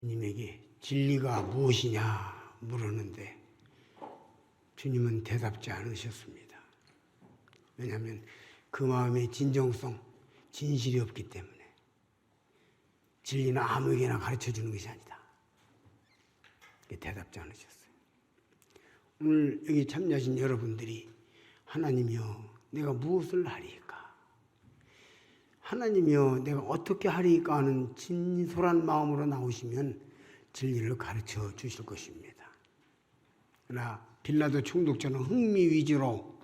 주님에게 진리가 무엇이냐 물었는데 주님은 대답지 않으셨습니다. 왜냐하면 그 마음의 진정성, 진실이 없기 때문에. 진리는 아무에게나 가르쳐주는 것이 아니다. 대답지 않으셨어요. 오늘 여기 참여하신 여러분들이 하나님이여 내가 무엇을 하리까? 하나님이여 내가 어떻게 하리까 하는 진솔한 마음으로 나오시면 진리를 가르쳐 주실 것입니다. 그러나 빌라도 총독자는 흥미 위주로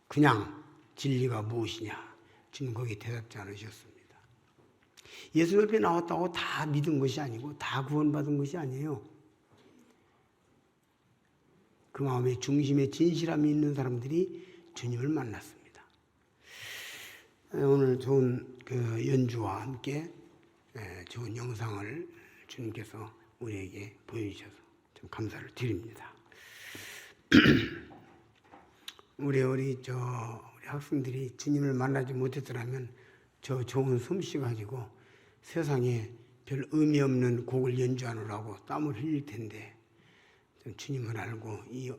그냥 진리가 무엇이냐 주님 거기에 대답지 않으셨습니다. 예수 옆에 나왔다고 다 믿은 것이 아니고 다 구원받은 것이 아니에요. 그 마음의 중심에 진실함이 있는 사람들이 주님을 만났습니다. 오늘 좋은 그 연주와 함께 좋은 영상을 주님께서 우리에게 보여주셔서 좀 감사를 드립니다. 우리 학생들이 주님을 만나지 못했더라면 저 좋은 솜씨 가지고 세상에 별 의미 없는 곡을 연주하느라고 땀을 흘릴 텐데 주님을 알고 이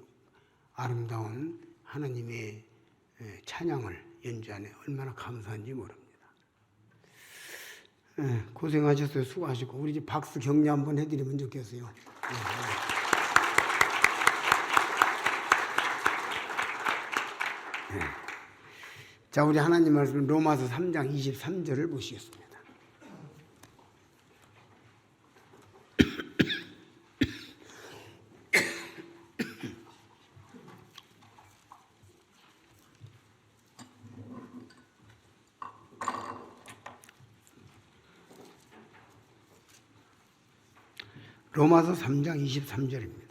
아름다운 하나님의 찬양을 연주하네 얼마나 감사한지 모릅니다. 고생하셨어요. 수고하시고 우리 집 박수 격려 한번 해드리면 좋겠어요. 자, 우리 하나님 말씀 로마서 3장 23절을 보시겠습니다. 로마서 3장 23절입니다.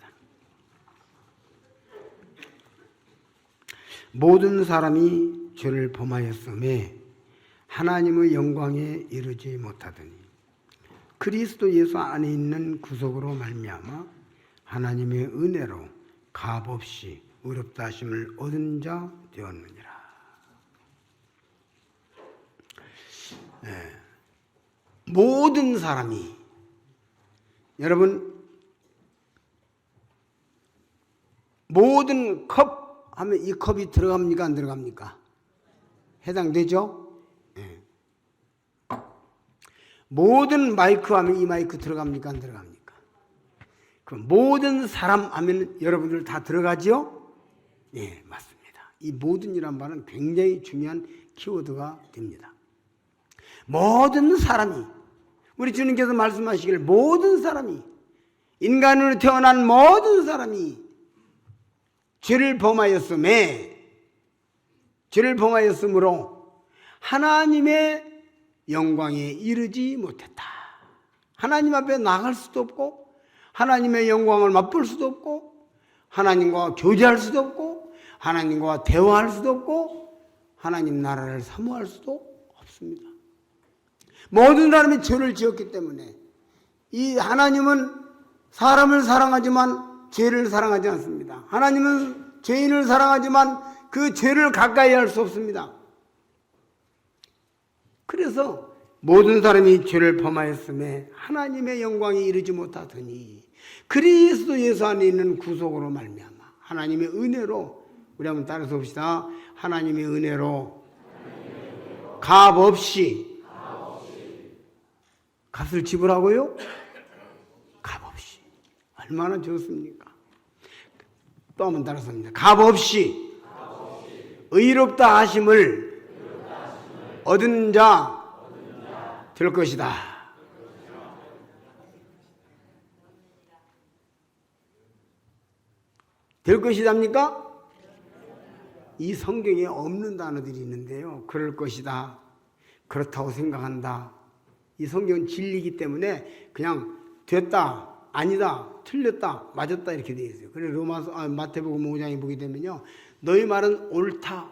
모든 사람이 죄를 범하였음에 하나님의 영광에 이르지 못하더니 그리스도 예수 안에 있는 구속으로 말미암아 하나님의 은혜로 값없이 의롭다 하심을 얻은 자 되었느니라. 모든 사람이 여러분 모든 컵 하면 이 컵이 들어갑니까 안 들어갑니까? 해당되죠? 네. 모든 마이크 하면 이 마이크 들어갑니까 안 들어갑니까? 그럼 모든 사람 하면 여러분들 다 들어가죠? 네, 맞습니다. 이 모든이란 말은 굉장히 중요한 키워드가 됩니다. 모든 사람이 우리 주님께서 말씀하시길 모든 사람이 인간으로 태어난 모든 사람이 죄를 범하였으므로 하나님의 영광에 이르지 못했다. 하나님 앞에 나갈 수도 없고 하나님의 영광을 맛볼 수도 없고 하나님과 교제할 수도 없고 하나님과 대화할 수도 없고 하나님 나라를 사모할 수도 없습니다. 모든 사람이 죄를 지었기 때문에 이 하나님은 사람을 사랑하지만 죄를 사랑하지 않습니다. 하나님은 죄인을 사랑하지만 그 죄를 가까이 할 수 없습니다. 그래서 모든 사람이 죄를 범하였음에 하나님의 영광에 이르지 못하더니 그리스도 예수 안에 있는 구속으로 말미암아 하나님의 은혜로 우리 한번 따라서 봅시다. 하나님의 은혜로 값없이 값을 지불하고요? 값없이. 얼마나 좋습니까? 또 한번 따라서 합니다. 값없이 의롭다 하심을 얻은 자 될 것이다. 될 것이답니까? 이 성경에 없는 단어들이 있는데요. 그럴 것이다. 그렇다고 생각한다. 이 성경은 진리이기 때문에 그냥 됐다, 아니다, 틀렸다, 맞았다 이렇게 되어 있어요. 그래서 마태복음 5장에 보게 되면요. 너희 말은 옳다,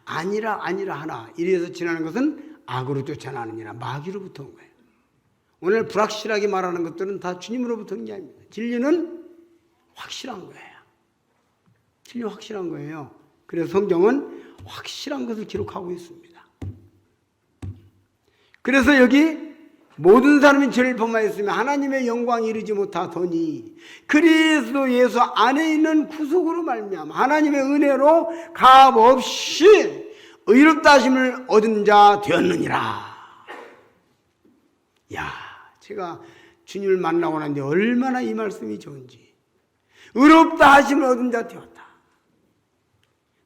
아니라 하나. 이래서 지나는 것은 악으로 쫓아나느니라. 마귀로부터 온 거예요. 오늘 불확실하게 말하는 것들은 다 주님으로부터 온 게 아닙니다. 진리는 확실한 거예요. 진리 확실한 거예요. 그래서 성경은 확실한 것을 기록하고 있습니다. 그래서 여기 모든 사람이 죄를 범하였으면 하나님의 영광이 이르지 못하더니 그리스도 예수 안에 있는 구속으로 말미암아 하나님의 은혜로 값없이 의롭다 하심을 얻은 자 되었느니라. 야, 제가 주님을 만나고 났는데 얼마나 이 말씀이 좋은지. 의롭다 하심을 얻은 자 되었다.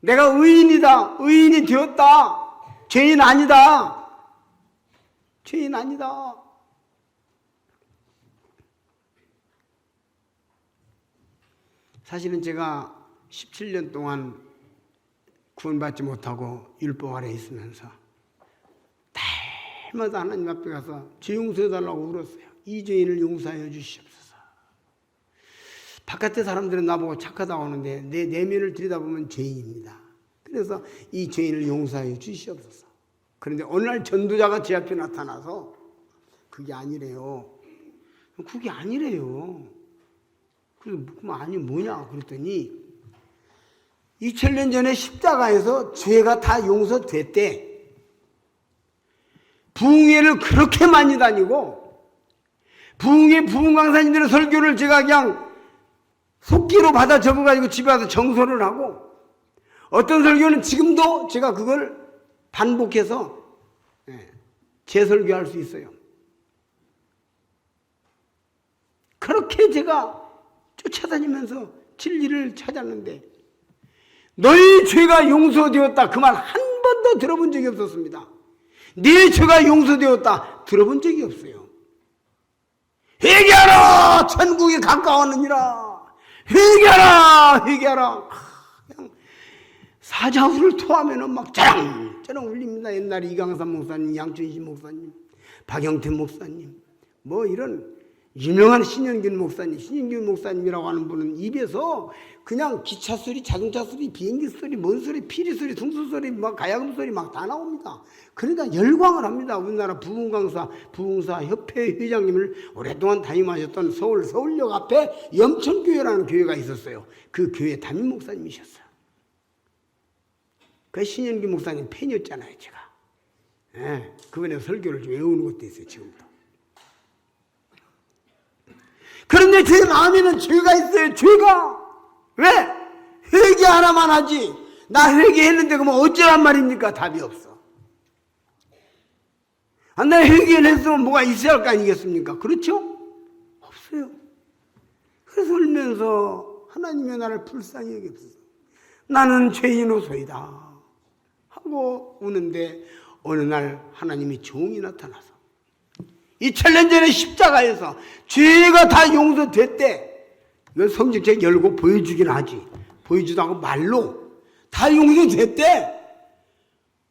내가 의인이다. 의인이 되었다. 죄인 아니다. 죄인 아니다. 사실은 제가 17년 동안 구원받지 못하고 율법 아래에 있으면서 날마다 하나님 앞에 가서 죄 용서해달라고 울었어요. 이 죄인을 용서하여 주시옵소서. 바깥의 사람들은 나보고 착하다고 하는데 내 내면을 들여다보면 죄인입니다. 그래서 이 죄인을 용서하여 주시옵소서. 그런데 어느 날 전도자가 제 앞에 나타나서 그게 아니래요. 그게 아니래요. 그래서 아니 뭐냐 그랬더니 2000년 전에 십자가에서 죄가 다 용서됐대. 부흥회를 그렇게 많이 다니고 부흥회 부흥강사님들의 설교를 제가 그냥 속기로 받아 적어가지고 집에 와서 정서를 하고 어떤 설교는 지금도 제가 그걸 반복해서 재설교할 수 있어요. 그렇게 제가 쫓아다니면서 진리를 찾았는데 너희 죄가 용서되었다 그 말 한 번도 들어본 적이 없었습니다. 네 죄가 용서되었다 들어본 적이 없어요. 회개하라 천국이 가까웠느니라. 회개하라 회개하라. 그냥 사자후를 토하면 막 짜랑짜랑 울립니다. 옛날에 이강삼 목사님, 양춘신 목사님, 박영태 목사님 뭐 이런 유명한 신현균 목사님, 신현균 목사님이라고 하는 분은 입에서 그냥 기차 소리, 자동차 소리, 비행기 소리, 뭔 소리, 피리 소리, 둥수 소리, 막 가야금 소리 막 다 나옵니다. 그러니까 열광을 합니다. 우리나라 부흥강사, 부흥사 협회 회장님을 오랫동안 담임하셨던 서울역 앞에 염천교회라는 교회가 있었어요. 그 교회 담임 목사님이셨어요. 그 신현균 목사님 팬이었잖아요, 제가. 네, 그분의 설교를 좀 외우는 것도 있어요, 지금도. 그런데 제 마음에는 죄가 있어요. 죄가. 왜? 회개 하나만 하지. 나 회개했는데 그러면 어쩌란 말입니까? 답이 없어. 나 회개를 했으면 뭐가 있어야 할 거 아니겠습니까? 그렇죠? 없어요. 그래서 울면서 하나님의 나를 불쌍히 여기옵소서. 나는 죄인으로소이다 하고 우는데 어느 날 하나님이 종이 나타나서 2000년 전에 십자가에서 죄가 다 용서됐대. 이걸 성경책 열고 보여주긴 하지. 보여주도 하고 말로 다 용서됐대.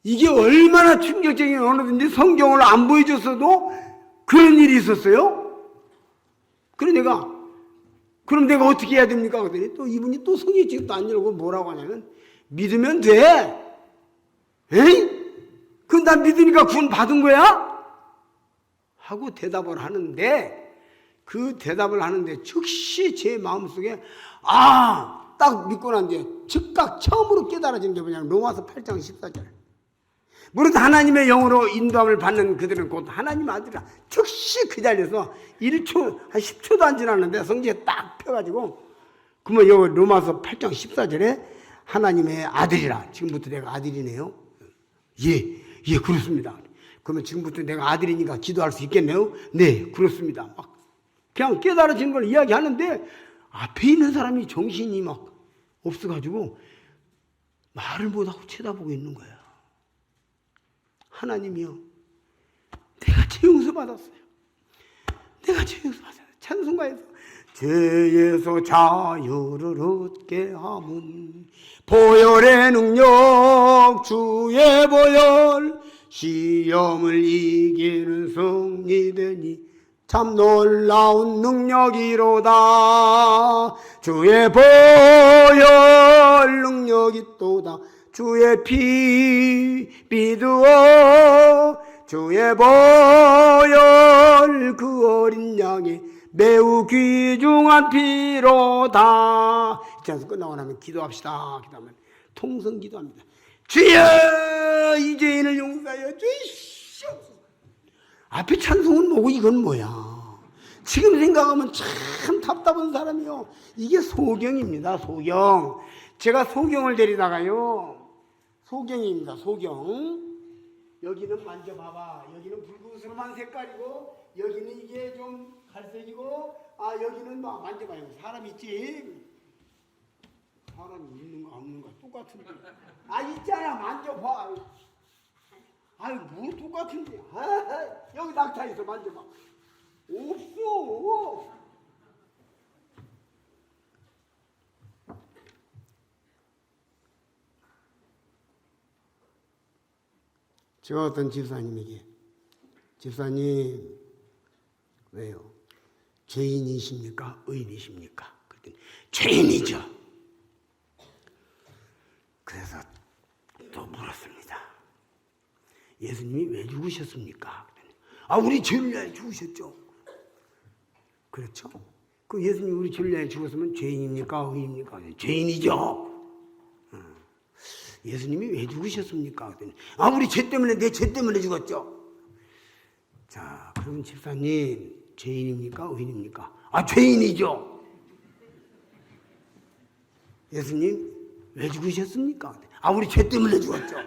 이게 얼마나 충격적인 언어든지 성경을 안 보여줬어도 그런 일이 있었어요. 그럼 내가 어떻게 해야 됩니까? 그랬더니 또 이분이 또 성경책도 안 열고 뭐라고 하냐면 믿으면 돼. 에이? 그럼 난 믿으니까 구원 받은 거야? 하고 대답을 하는데 그 대답을 하는데 즉시 제 마음속에 딱 믿고 난 뒤에 즉각 처음으로 깨달아진 게 뭐냐면 로마서 8장 14절. 무릇 하나님의 영으로 인도함을 받는 그들은 곧 하나님 아들이라. 즉시 그 자리에서 1초 한 10초도 안 지났는데 성경에 딱 펴가지고 그러면 여기 로마서 8장 14절에 하나님의 아들이라. 지금부터 내가 아들이네요. 예 그렇습니다. 그러면 지금부터 내가 아들이니까 기도할 수 있겠네요? 네, 그렇습니다. 막 그냥 깨달아진 걸 이야기하는데 앞에 있는 사람이 정신이 막 없어가지고 말을 못하고 쳐다보고 있는 거예요. 하나님이요, 내가 죄 용서 받았어요. 내가 죄 용서 받았어요. 찬송가에서 죄에서 자유를 얻게 함은 보혈의 능력 주의 보혈 시험을 이기는 승리되니 참 놀라운 능력이로다. 주의 보혈 능력이 또다. 주의 피 비두어 주의 보혈 그 어린 양의 매우 귀중한 피로다. 이제서 끝나고 나면 기도합시다. 기도하면 통성 기도합니다. 주여 이 죄인을 용서하여 주시옵소서. 앞에 찬송은 뭐고 이건 뭐야? 지금 생각하면 참 답답한 사람이요. 이게 소경입니다. 소경. 제가 소경을 데리다가요. 소경입니다. 소경. 여기는 만져봐봐. 여기는 붉은스름한 색깔이고 여기는 이게 좀 갈색이고 여기는 막 만져봐요. 사람 있지? 사람이 있는가 없는가 똑같은데. 있잖아. 만져봐. 뭐 똑같은데. 여기 낙타 있어. 만져봐. 없어. 제가 어떤 집사님에게 집사님 왜요? 죄인이십니까? 의인이십니까? 그랬더니 죄인이죠. 그래서 또 물었습니다. 예수님이 왜 죽으셨습니까? 그랬더니 우리 죄를 위하여 죽으셨죠. 그렇죠? 그 예수님이 우리 죄를 위하여 죽었으면 죄인입니까? 의인입니까? 죄인이죠. 예수님이 왜 죽으셨습니까? 그랬더니 우리 죄 때문에 내 죄 때문에 죽었죠. 자, 그럼 집사님 죄인입니까? 의인입니까? 죄인이죠. 예수님 왜 죽으셨습니까? 우리 죄 때문에 죽었죠.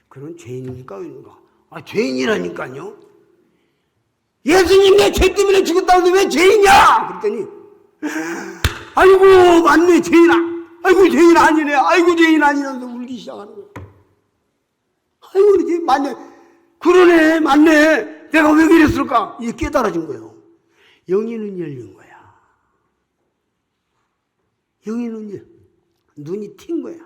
그럼 죄인입니까? 의인입니까? 죄인이라니까요. 예수님 내 죄 때문에 죽었다는데 왜 죄인이야? 그랬더니 아이고 맞네 죄인아. 아이고 죄인 아니네. 아이고 죄인 아니라면서 울기 시작하는 거예요. 아이고 이제 맞네. 그러네 맞네. 내가 왜 그랬을까? 이게 깨달아진 거예요. 영이 눈 열린 거야. 영이 눈이 튄 거야.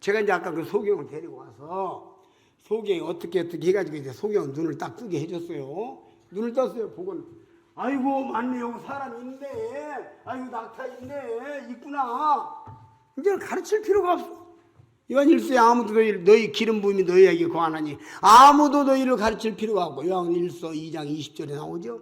제가 이제 아까 그 소경을 데리고 와서 소경이 어떻게 해가지고 이제 소경 눈을 딱 뜨게 해줬어요. 눈을 떴어요. 보고는 아이고 맞네요. 사람이 있네. 아이고 낙타 있네. 있구나. 이제 가르칠 필요가 없어. 요한일서에 아무도 너희 기름 부음이 너희에게 거하나니 아무도 너희를 가르칠 필요가 없고 요한일서 2장 20절에 나오죠.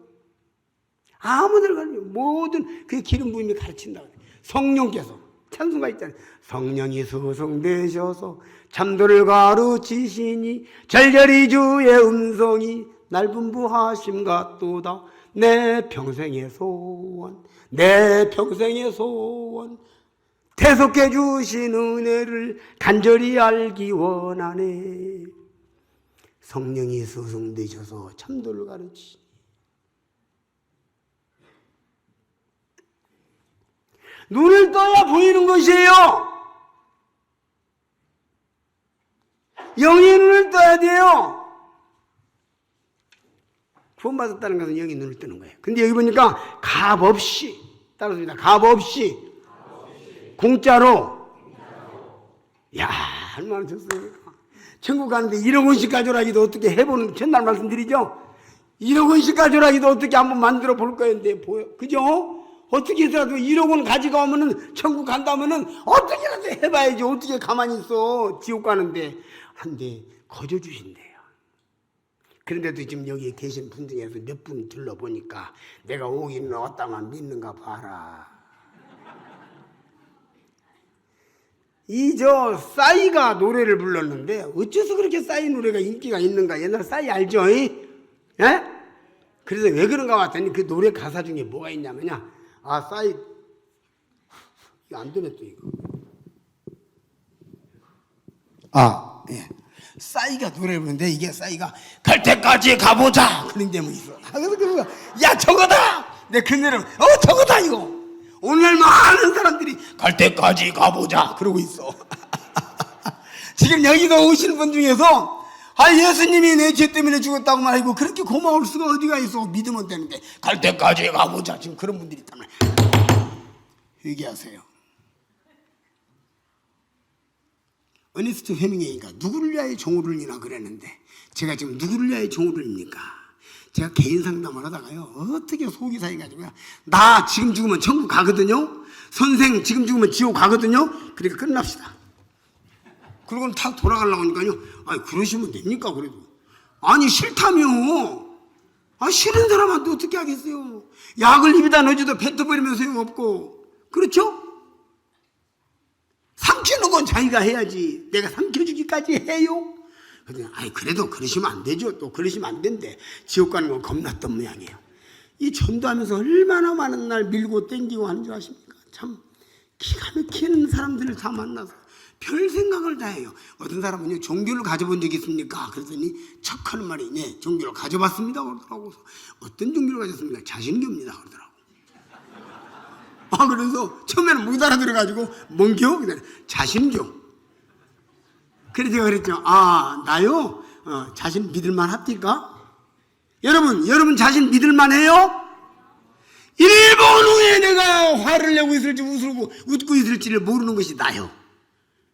아무들 가르쳐 모든 그 기름 부음이 가르친다. 성령께서 찬송가 있잖아요. 성령이 소송되셔서 참도를 가르치시니 절절히 주의 음성이 날 분부하심 같도다. 내 평생의 소원 내 평생의 소원 대속해 주신 은혜를 간절히 알기 원하네. 성령이 소송되셔서 참도를 가르치시니 눈을 떠야 보이는 것이에요. 영의 눈을 떠야 돼요. 구원받았다는 것은 영의 눈을 뜨는 거예요. 근데 여기 보니까 값 없이 따라합니다. 값 없이 공짜로. 야, 얼마나 좋습니까? 천국 가는데 1억 원씩 가져라기도 어떻게 해보는 첫날 말씀드리죠. 1억 원씩 가져라기도 어떻게 한번 만들어 볼 거였는데 보여, 그죠? 어떻게 해서라도 1억 원 가져가면은 천국 간다면은 어떻게라도 해봐야지. 어떻게 가만히 있어. 지옥 가는데 한데 거저 주신대요. 그런데도 지금 여기 계신 분 중에서 몇 분 둘러보니까 내가 오기는 왔다만 믿는가 봐라. 싸이가 노래를 불렀는데 어째서 그렇게 싸이 노래가 인기가 있는가. 옛날 싸이 알죠? 예? 그래서 왜 그런가 봤더니 그 노래 가사 중에 뭐가 있냐면요. 싸이 이거 안 되네 또 이거. 예. 싸이가 노래를 부르는데 이게 싸이가 갈 때까지 가보자 그런 제목이 있어. 그래서 야 저거다. 내 그 노래 저거다 이거. 오늘 많은 사람들이 갈 때까지 가보자 그러고 있어. 지금 여기가 오신 분 중에서 예수님이 내 죄 때문에 죽었다고 말이고 그렇게 고마울 수가 어디가 있어. 믿으면 되는데 갈 때까지 가보자. 지금 그런 분들이 있단 말이야. 회개하세요. 어니스트 헤밍웨이가 누구를 위하여 종을 울리나 그랬는데 제가 지금 누구를 위하여 종을 울립니까? 제가 개인 상담을 하다가요. 어떻게 속이 상해가지고요. 나 지금 죽으면 천국 가거든요. 선생 지금 죽으면 지옥 가거든요. 그러니까 끝납시다. 그러고는 탁 돌아가려고 하니까요. 그러시면 됩니까 그래도. 싫다며. 싫은 사람한테 어떻게 하겠어요. 약을 입에다 넣어줘도 뱉어버리면 소용없고. 그렇죠? 삼키는 건 자기가 해야지. 내가 삼켜주기까지 해요? 그랬더니 아이 그래도 그러시면 안 되죠. 또 그러시면 안 된대. 지옥 가는 거 겁났던 모양이에요. 이 전도하면서 얼마나 많은 날 밀고 땡기고 하는 줄 아십니까? 참 기가 막히는 사람들을 다 만나서 별 생각을 다 해요. 어떤 사람은요, 종교를 가져본 적이 있습니까? 그랬더니 척하는 말이, 네, 종교를 가져봤습니다. 그러더라고. 어떤 종교를 가졌습니까? 자신교입니다. 그러더라고. 그래서 처음에는 못 알아들어가지고, 뭔 교? 자신교. 그래서 제가 그랬죠. 나요? 자신 믿을만 합니까? 여러분 자신 믿을만 해요? 1분 후에 내가 화를 내고 있을지 웃고 있을지를 모르는 것이 나요.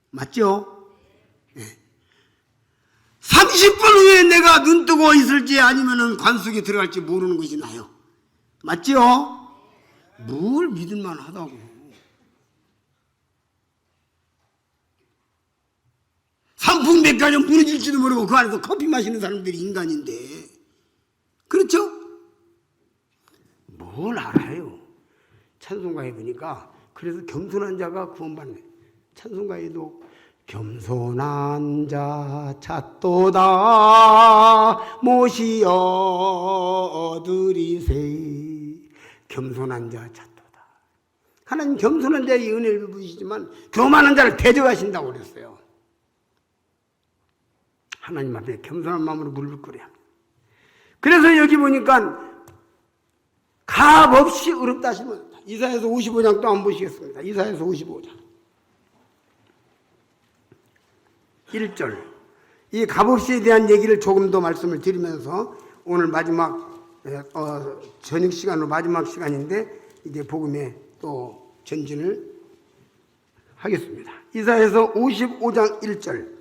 맞죠? 네. 30분 후에 내가 눈 뜨고 있을지 아니면 관 속에 들어갈지 모르는 것이 나요. 맞죠? 뭘 믿을만 하다고. 산풍백과는 무너질지도 모르고 그 안에서 커피 마시는 사람들이 인간인데. 그렇죠? 뭘 알아요? 찬송가에 보니까 그래서 겸손한 자가 구원받네. 찬송가에도 겸손한 자 찾도다 못이 얻으리세. 겸손한 자 찾도다. 하나님 겸손한 자의 은혜를 부으시지만 교만한 자를 대적하신다고 그랬어요. 하나님 앞에 겸손한 마음으로 무릎을 꿇어야 합니다. 그래서 여기 보니까 값없이 어렵다 하시면 이사야서 55장 또 한번 보시겠습니다. 이사야서 55장 1절. 이 값없이에 대한 얘기를 조금 더 말씀을 드리면서 오늘 마지막 저녁 시간으로 마지막 시간인데 이제 복음에 또 전진을 하겠습니다. 이사야서 55장 1절.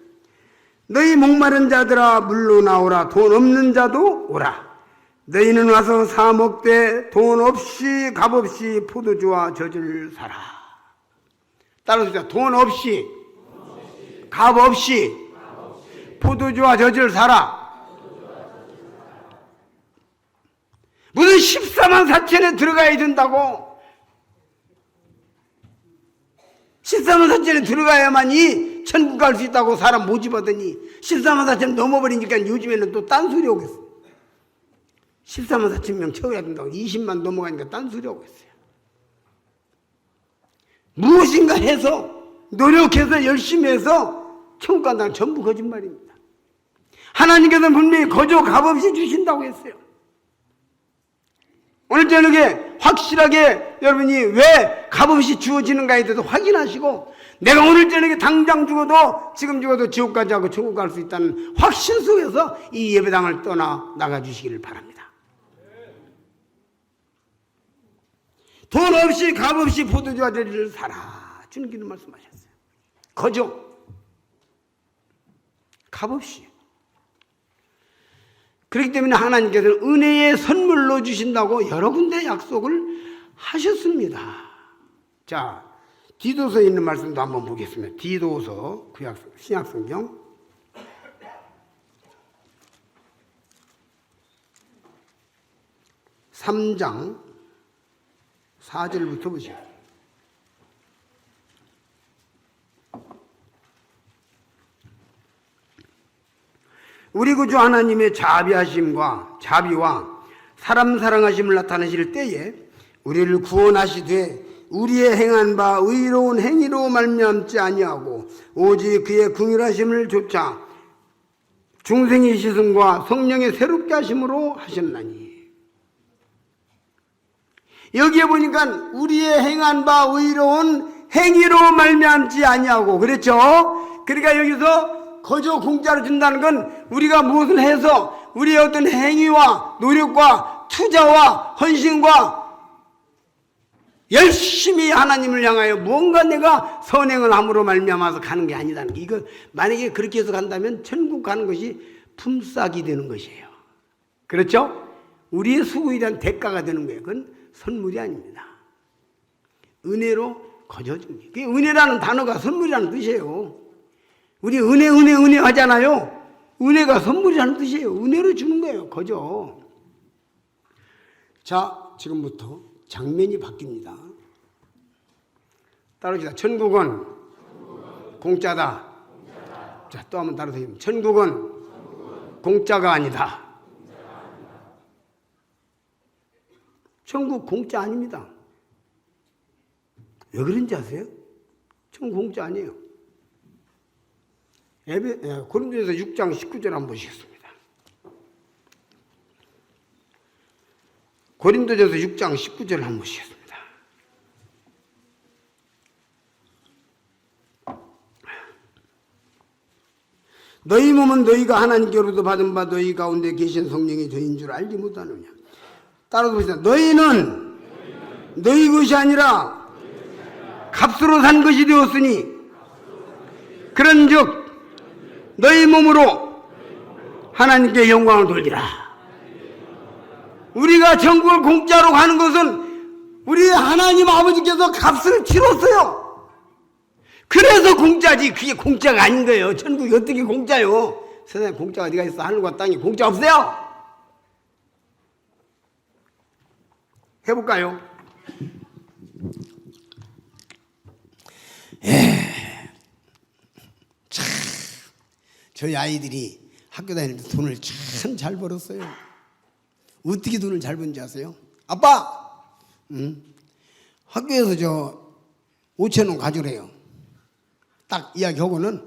너희 목마른 자들아 물로 나오라. 돈 없는 자도 오라. 너희는 와서 사 먹되 돈 없이 값없이 포도주와 젖을 사라. 따라서 돈 없이 값없이 포도주와 젖을 사라. 무슨 14만 4천에 들어가야 된다고? 14만 4천에 들어가야만이 천국 갈 수 있다고 사람 모집하더니 14만 4천 넘어버리니까 요즘에는 또 딴소리 오고 있어. 14만 4천 명 채워야 된다고 20만 넘어가니까 딴소리 오고 있어요. 무엇인가 해서 노력해서 열심히 해서 천국 간다는 전부 거짓말입니다. 하나님께서는 분명히 거저 값없이 주신다고 했어요. 오늘 저녁에 확실하게 여러분이 왜 값없이 주어지는가에 대해서 확인하시고 내가 오늘 저녁에 당장 죽어도 지금 죽어도 지옥 가지 않고 천국 갈 수 있다는 확신 속에서 이 예배당을 떠나 나가주시기를 바랍니다. 돈 없이 값없이 포도주와 젖을 사라. 주님께서 말씀하셨어요. 거저 값없이. 그렇기 때문에 하나님께서는 은혜의 선물로 주신다고 여러 군데 약속을 하셨습니다. 자, 디도서에 있는 말씀도 한번 보겠습니다. 디도서 신약성경 3장 4절부터 보시죠. 우리 구주 하나님의 자비와 사람 사랑하심을 나타내실 때에 우리를 구원하시되 우리의 행한 바 의로운 행위로 말미암지 아니하고 오직 그의 긍휼하심을 조차 중생의 시선과 성령의 새롭게 하심으로 하셨나니. 여기에 보니까 우리의 행한 바 의로운 행위로 말미암지 아니하고 그랬죠. 그러니까 여기서 거저 공짜로 준다는 건 우리가 무엇을 해서 우리의 어떤 행위와 노력과 투자와 헌신과 열심히 하나님을 향하여 뭔가 내가 선행을 함으로 말미암아서 가는 게 아니다는 게, 이거 만약에 그렇게 해서 간다면 천국 가는 것이 품삯이 되는 것이에요. 그렇죠? 우리의 수고에 대한 대가가 되는 거예요. 그건 선물이 아닙니다. 은혜로 거저 줍니다. 은혜라는 단어가 선물이라는 뜻이에요. 우리 은혜 하잖아요. 은혜가 선물이라는 뜻이에요. 은혜로 주는 거예요. 거저. 자, 지금부터 장면이 바뀝니다. 따라합시다. 천국은 공짜다. 자, 또 한번 따라서 천국은 공짜가 아니다. 천국 공짜 아닙니다. 왜 그런지 아세요? 천국 공짜 아니에요. 고린도전서 6장 19절 한번 보시겠습니다. 고린도전서 6장 19절 한번 보시겠습니다. 너희 몸은 너희가 하나님께로부터 받은 바 너희 가운데 계신 성령의 저인 줄 알지 못하느냐. 따라서 보시다. 너희는 너희 것이 아니라 값으로 산 것이 되었으니 그런즉 너희 몸으로 하나님께 영광을 돌리라. 우리가 천국을 공짜로 가는 것은 우리 하나님 아버지께서 값을 치렀어요. 그래서 공짜지. 그게 공짜가 아닌 거예요. 천국이 어떻게 공짜요? 세상에 공짜가 어디가 있어? 하늘과 땅이 공짜 없어요. 해볼까요? 참, 저희 아이들이 학교 다닐 때 돈을 참 잘 벌었어요. 어떻게 돈을 잘 번지 아세요? 아빠! 학교에서 저 5,000원 가져오래요. 딱 이야기하고는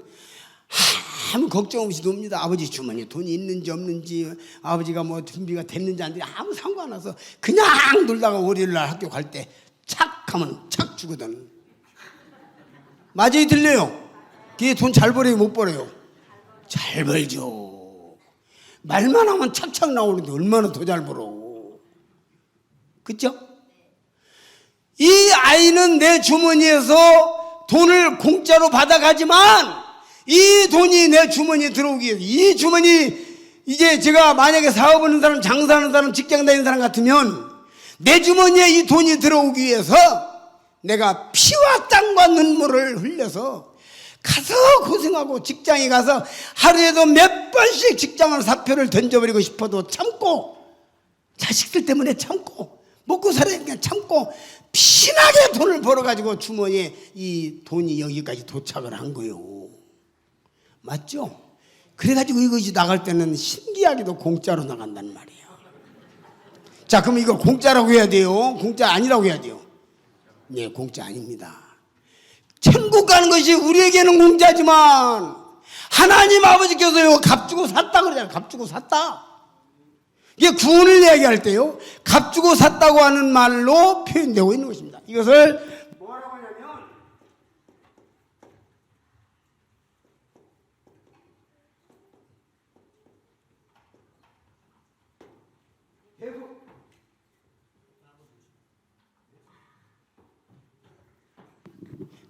아무 걱정 없이 놉니다. 아버지 주머니에 돈이 있는지 없는지, 아버지가 뭐 준비가 됐는지 안 됐는지 아무 상관 안 나서 그냥 놀다가 월요일날 학교 갈 때 착 하면 착 주거든. 맞아요, 들려요? 그게 돈 잘 벌어요, 못 벌어요? 잘 벌죠. 말만 하면 착착 나오는데 얼마나 더 잘 벌어. 그쵸? 이 아이는 내 주머니에서 돈을 공짜로 받아가지만 이 돈이 내 주머니에 들어오기 위해서, 이 주머니, 이제 제가 만약에 사업하는 사람, 장사하는 사람, 직장 다니는 사람 같으면 내 주머니에 이 돈이 들어오기 위해서 내가 피와 땀과 눈물을 흘려서 가서 고생하고 직장에 가서 하루에도 몇 번씩 직장을 사표를 던져버리고 싶어도 참고, 자식들 때문에 참고, 먹고 살아야니까 참고 피나게 돈을 벌어가지고 주머니에 이 돈이 여기까지 도착을 한 거요. 맞죠? 그래가지고 이것이 나갈 때는 신기하게도 공짜로 나간단 말이에요. 자, 그럼 이거 공짜라고 해야 돼요? 공짜 아니라고 해야 돼요? 네, 공짜 아닙니다. 천국 가는 것이 우리에게는 공짜지만 하나님 아버지께서요, 값 주고 샀다 그러잖아요. 값 주고 샀다. 이게 구원을 이야기할 때요, 값 주고 샀다고 하는 말로 표현되고 있는 것입니다. 이것을 뭐라고 하냐면,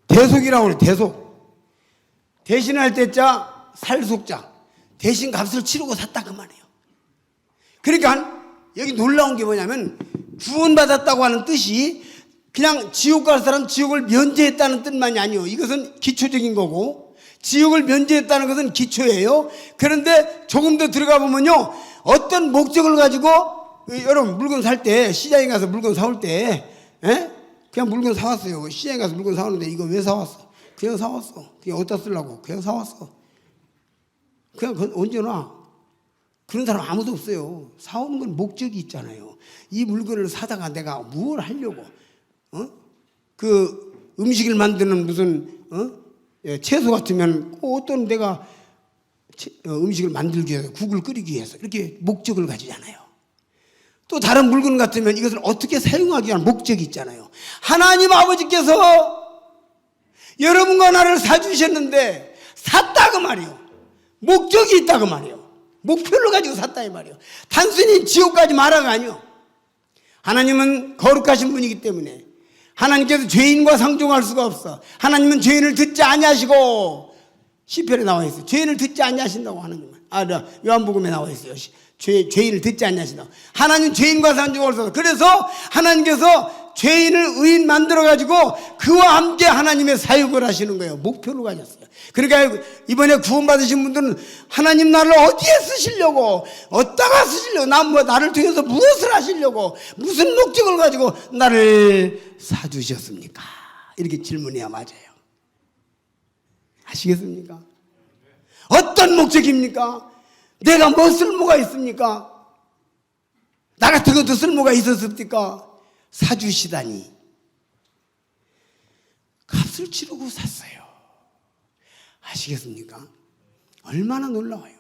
대속이라고 그래요. 대속. 대신할 때자, 살속자. 대신 값을 치르고 샀다 그 말이에요. 그러니까 여기 놀라운 게 뭐냐면, 구원받았다고 하는 뜻이 그냥 지옥 갈 사람 지옥을 면제했다는 뜻만이 아니에요. 이것은 기초적인 거고, 지옥을 면제했다는 것은 기초예요. 그런데 조금 더 들어가 보면요, 어떤 목적을 가지고, 여러분 물건 살 때, 시장에 가서 물건 사올 때, 그냥 물건 사왔어요. 시장에 가서 물건 사오는데 이거 왜 사왔어? 그냥 사왔어. 그냥 어디다 쓰려고? 그냥 사왔어. 그냥 언제 놔? 그런 사람 아무도 없어요. 사오는 건 목적이 있잖아요. 이 물건을 사다가 내가 뭘 하려고? 그 음식을 만드는 무슨 채소 같으면 어떤 내가 음식을 만들기 위해서, 국을 끓이기 위해서 이렇게 목적을 가지잖아요. 또 다른 물건 같으면 이것을 어떻게 사용하기 위한 목적이 있잖아요. 하나님 아버지께서 여러분과 나를 사주셨는데 샀다 그 말이에요. 목적이 있다 그 말이에요. 목표를 가지고 샀다 이 말이에요. 단순히 지옥까지 말아가 아니요. 하나님은 거룩하신 분이기 때문에 하나님께서 죄인과 상종할 수가 없어. 하나님은 죄인을 듣지 아니하시고, 시편에 나와 있어요. 죄인을 듣지 아니하신다고 하나님은. 요한복음에 나와 있어요. 죄인을 듣지 아니하신다고. 하나님 죄인과 상종할 수 없어. 그래서 하나님께서 죄인을 의인 만들어가지고 그와 함께 하나님의 사역을 하시는 거예요. 목표로 가졌어요. 그러니까 이번에 구원받으신 분들은 하나님 나를 어디에 쓰시려고, 어디다가 쓰시려고, 나를 통해서 무엇을 하시려고, 무슨 목적을 가지고 나를 사주셨습니까? 이렇게 질문해야 맞아요. 아시겠습니까? 어떤 목적입니까? 내가 뭐 쓸모가 있습니까? 나 같은 것도 쓸모가 있었습니까? 사주시다니 값을 치르고 샀어요. 아시겠습니까? 얼마나 놀라워요.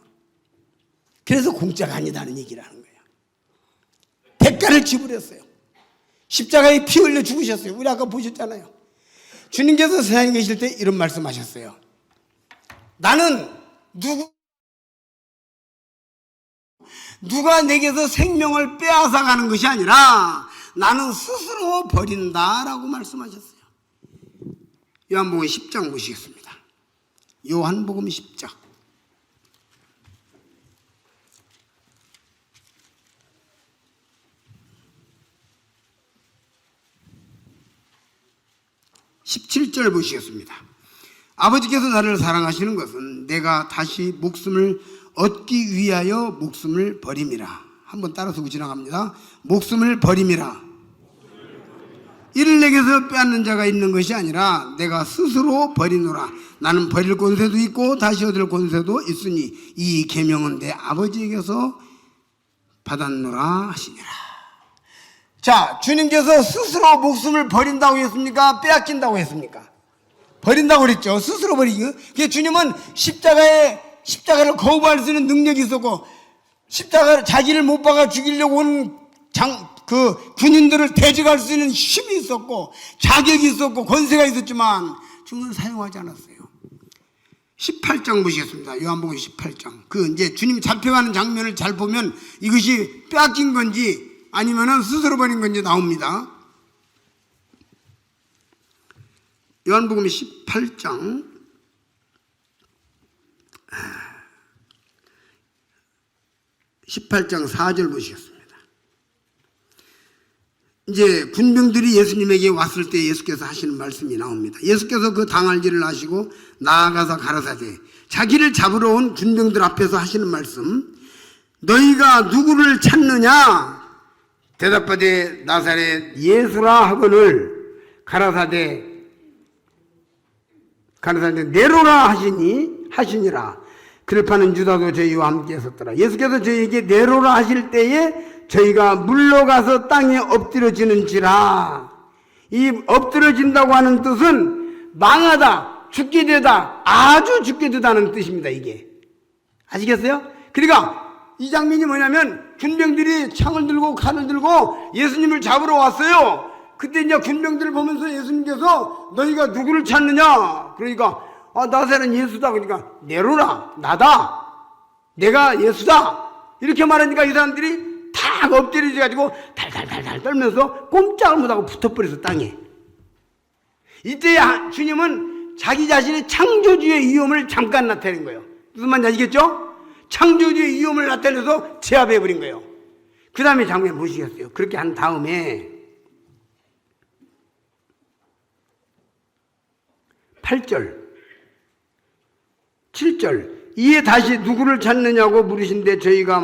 그래서 공짜가 아니다는 얘기를 하는 거예요. 대가를 지불했어요. 십자가에 피 흘려 죽으셨어요. 우리 아까 보셨잖아요. 주님께서 세상에 계실 때 이런 말씀하셨어요. 나는 누가 내게서 생명을 빼앗아 가는 것이 아니라 나는 스스로 버린다라고 말씀하셨어요. 요한복음 10장 보시겠습니다. 요한복음 10장 17절 보시겠습니다. 아버지께서 나를 사랑하시는 것은 내가 다시 목숨을 얻기 위하여 목숨을 버림이라. 한번 따라서 지나갑니다. 목숨을 버림이라. 이를 내게서 빼앗는 자가 있는 것이 아니라 내가 스스로 버리노라. 나는 버릴 권세도 있고 다시 얻을 권세도 있으니 이 계명은 내 아버지에게서 받았노라 하시니라. 자, 주님께서 스스로 목숨을 버린다고 했습니까? 빼앗긴다고 했습니까? 버린다고 그랬죠. 스스로 버리기. 그게 주님은 십자가를 거부할 수 있는 능력이 있었고, 십자가를 자기를 못 박아 죽이려고 온 군인들을 대적할 수 있는 힘이 있었고, 자격이 있었고, 권세가 있었지만, 주님은 사용하지 않았어요. 18장 보시겠습니다. 요한복음 18장. 이제 주님이 잡혀가는 장면을 잘 보면 이것이 빼앗긴 건지 아니면은 스스로 버린 건지 나옵니다. 요한복음 18장 4절 보시겠습니다. 이제 군병들이 예수님에게 왔을 때 예수께서 하시는 말씀이 나옵니다. 예수께서 그 당할 일을 아시고 나아가서 가라사대 자기를 잡으러 온 군병들 앞에서 하시는 말씀. 너희가 누구를 찾느냐? 대답하되 나사렛 예수라 하거늘 가라사대 내로라 하시니라. 그를 파는 유다도 저희와 함께 있었더라. 예수께서 저희에게 내로라 하실 때에 저희가 물러가서 땅에 엎드려지는지라. 이 엎드려진다고 하는 뜻은 망하다, 죽게 되다, 아주 죽게 되다는 뜻입니다. 이게 아시겠어요? 그러니까 이 장면이 뭐냐면 군병들이 창을 들고 칼을 들고 예수님을 잡으러 왔어요. 그때 이제 군병들을 보면서 예수님께서 너희가 누구를 찾느냐? 그러니까 나사렛 예수다. 그러니까 내로라, 나다, 내가 예수다 이렇게 말하니까 이 사람들이 탁 엎드려져가지고 달달달달 떨면서 꼼짝을 못하고 붙어버려서 땅에. 이때 주님은 자기 자신의 창조주의 위엄을 잠깐 나타낸 거예요. 무슨 말인지 아시겠죠? 창조주의 위엄을 나타내서 제압해버린 거예요. 그 다음에 장면 보시겠어요? 그렇게 한 다음에 8절 7절 이에 다시 누구를 찾느냐고 물으신데 저희가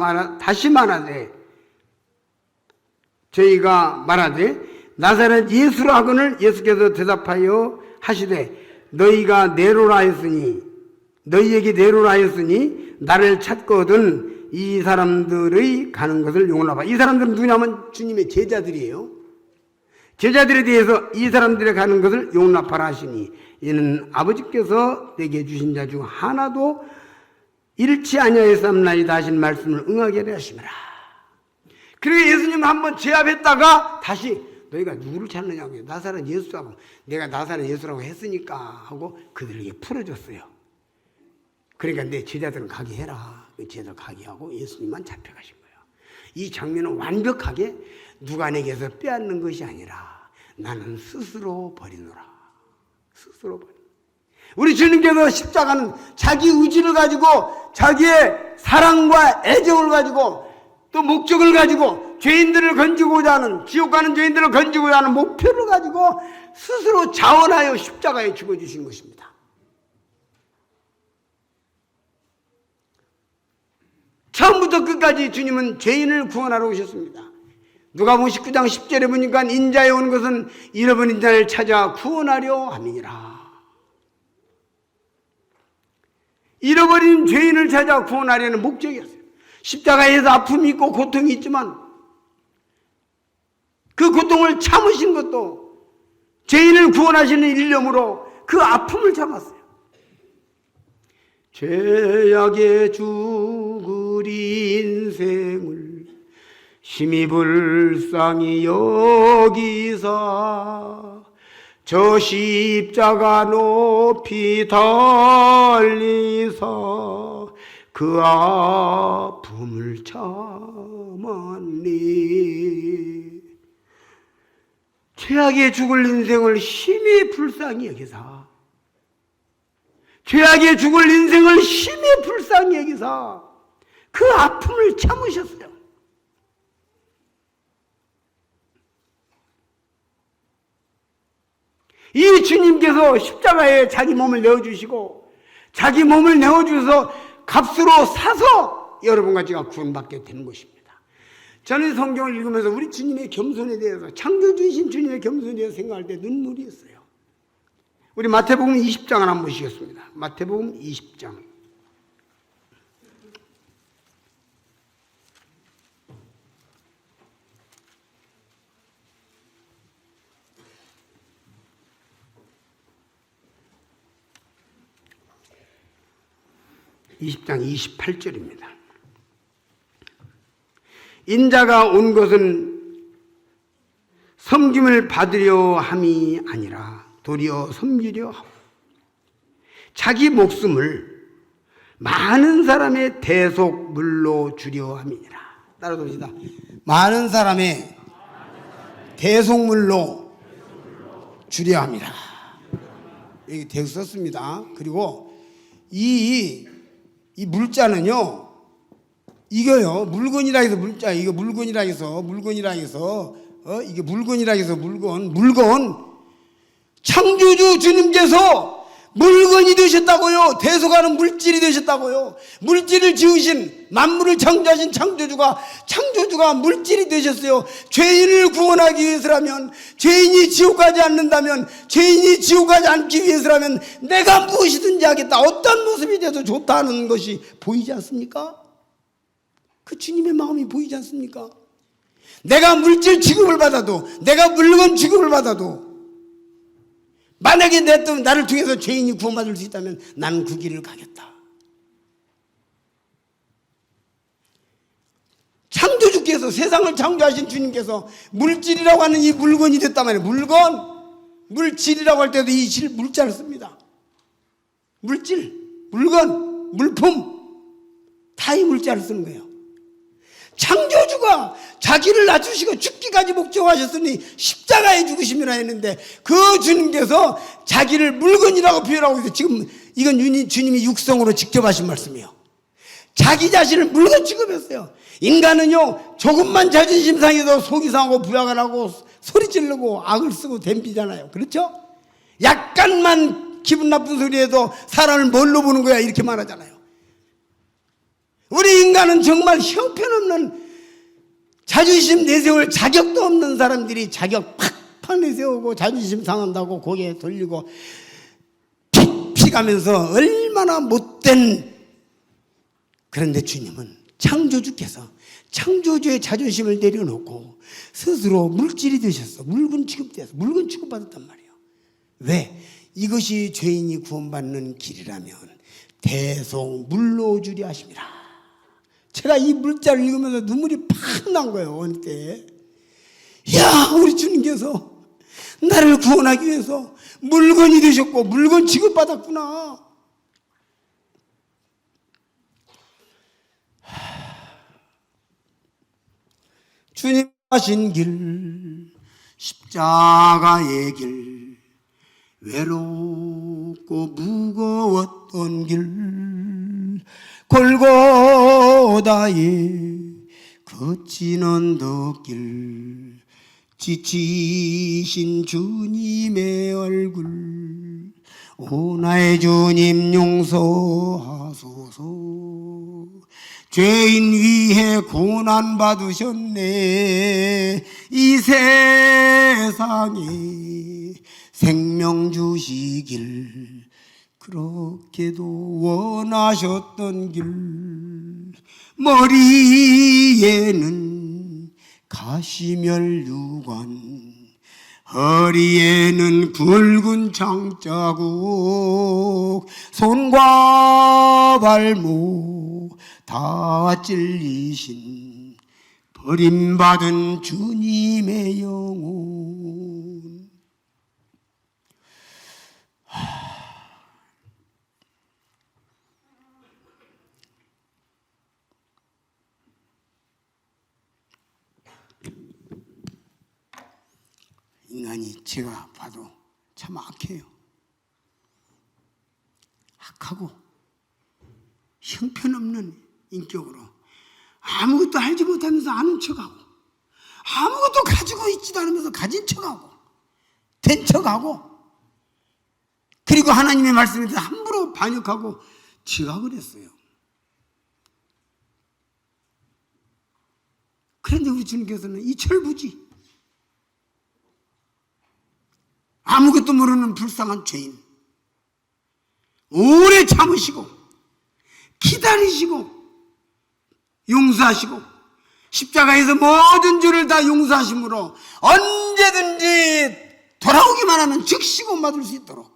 말하되 나사렛 예수라 하거늘 예수께서 대답하여 하시되 너희에게 내로라 했으니 나를 찾거든 이 사람들의 가는 것을 용납하라. 이 사람들은 누구냐면 주님의 제자들이에요. 제자들에 대해서 이 사람들의 가는 것을 용납하라 하시니 이는 아버지께서 내게 주신 자 중 하나도 잃지 아니하였사옵나이다 하신 말씀을 응하게 하려 하심이라. 그리고 예수님은 한번 제압했다가 다시 너희가 누구를 찾느냐고, 나사렛 예수라고, 내가 나사렛 예수라고 했으니까 하고 그들에게 풀어줬어요. 그러니까 내 제자들은 가게 해라. 제자들 가게 하고 예수님만 잡혀가신 거예요. 이 장면은 완벽하게 누가 내게서 빼앗는 것이 아니라 나는 스스로 버리노라. 스스로 버리. 우리 주님께서 십자가는 자기 의지를 가지고 자기의 사랑과 애정을 가지고 또 목적을 가지고 죄인들을 건지고자 하는, 지옥 가는 죄인들을 건지고자 하는 목표를 가지고 스스로 자원하여 십자가에 죽어주신 것입니다. 처음부터 끝까지 주님은 죄인을 구원하러 오셨습니다. 누가복음 19장 10절에 보니까 인자에 온 것은 잃어버린 자를 찾아 구원하려 함이니라. 잃어버린 죄인을 찾아 구원하려는 목적이었어요. 십자가에서 아픔이 있고 고통이 있지만 그 고통을 참으신 것도 죄인을 구원하시는 일념으로 그 아픔을 참았어요. 죄악에 죽을 인생을 심히 불쌍히 여기사 저 십자가 높이 달리사 그 아픔을 참았니. 죄악에 죽을 인생을 심히 불쌍히 여기사 죄악에 죽을 인생을 심히 불쌍히 여기사 그 아픔을 참으셨어요. 이 주님께서 십자가에 자기 몸을 내어주시고 자기 몸을 내어주셔서 값으로 사서 여러분과 제가 구원받게 되는 것입니다. 저는 성경을 읽으면서 우리 주님의 겸손에 대해서 창조주이신 주님의 겸손에 대해서 생각할 때 눈물이 있어요. 우리 마태복음 20장을 한번 보시겠습니다. 마태복음 20장. (20장) 28절입니다. 인자가 온 것은 섬김을 받으려 함이 아니라 도리어 섬기려 하고 자기 목숨을 많은 사람의 대속물로 주려 함이니라. 따라 봅시다. 많은 사람의 대속물로 주려 함이라. 여기 대속 썼습니다. 그리고 이 물자는요, 이거요, 물건이라 해서 물자, 이거 물건이라 해서, 이게 물건이라 해서 물건, 창조주 주님께서 물건이 되셨다고요. 대속하는 물질이 되셨다고요. 물질을 지으신, 만물을 창조하신 창조주가 물질이 되셨어요. 죄인을 구원하기 위해서라면, 죄인이 지옥 가지 않는다면, 죄인이 지옥 가지 않기 위해서라면 내가 무엇이든지 하겠다. 어떤 모습이 돼도 좋다는 것이 보이지 않습니까? 그 주님의 마음이 보이지 않습니까? 내가 물질 취급을 받아도, 내가 물건 취급을 받아도, 만약에 나를 통해서 죄인이 구원받을 수 있다면 나는 그 길을 가겠다. 창조주께서, 세상을 창조하신 주님께서 물질이라고 하는 이 물건이 됐단 말이에요. 물질이라고 할 때도 이 물자를 씁니다. 물질, 물건, 물품, 다 이 물자를 쓰는 거예요. 창조주가 자기를 낮추시고 죽기까지 목적하셨으니 십자가에 죽으심이라 했는데 그 주님께서 자기를 물건이라고 표현하고 있어요. 지금 이건 주님이 육성으로 직접 하신 말씀이에요. 자기 자신을 물건 취급했어요. 인간은요, 조금만 자존심 상해도 속이 상하고 부약을 하고 소리 지르고 악을 쓰고 덤비잖아요. 그렇죠? 약간만 기분 나쁜 소리에도 사람을 뭘로 보는 거야 이렇게 말하잖아요. 우리 인간은 정말 형편없는, 자존심 내세울 자격도 없는 사람들이 자격 팍팍 내세우고 자존심 상한다고 고개 돌리고 픽픽 하면서 얼마나 못된. 그런데 주님은 창조주께서 창조주의 자존심을 내려놓고 스스로 물질이 되셨어. 물건 취급받았단 말이에요. 왜? 이것이 죄인이 구원받는 길이라면 대속 물로 주려 하심이라. 제가 이 물자를 읽으면서 눈물이 팍 난 거예요. 어느 때. 야, 우리 주님께서 나를 구원하기 위해서 물건이 되셨고 물건 취급받았구나. 주님 하신 길, 십자가의 길, 외롭고 무거웠던 길, 골고다의 거친 언덕길, 지치신 주님의 얼굴, 오 나의 주님 용서하소서. 죄인 위해 고난 받으셨네. 이 세상에 생명 주시길 그렇게도 원하셨던 길, 머리에는 가시면류관, 허리에는 굵은 장자국, 손과 발목 다 찔리신 버림받은 주님의 영혼. 인간이 제가 봐도 참 악해요. 악하고 형편없는 인격으로 아무것도 알지 못하면서 아는 척하고, 아무것도 가지고 있지도 않으면서 가진 척하고 된 척하고, 그리고 하나님의 말씀에 대해서 함부로 반역하고 지각을 했어요. 그런데 우리 주님께서는 이철부지, 아무것도 모르는 불쌍한 죄인, 오래 참으시고 기다리시고 용서하시고 십자가에서 모든 죄를 다 용서하심으로 언제든지 돌아오기만 하면 즉시 구원받을 수 있도록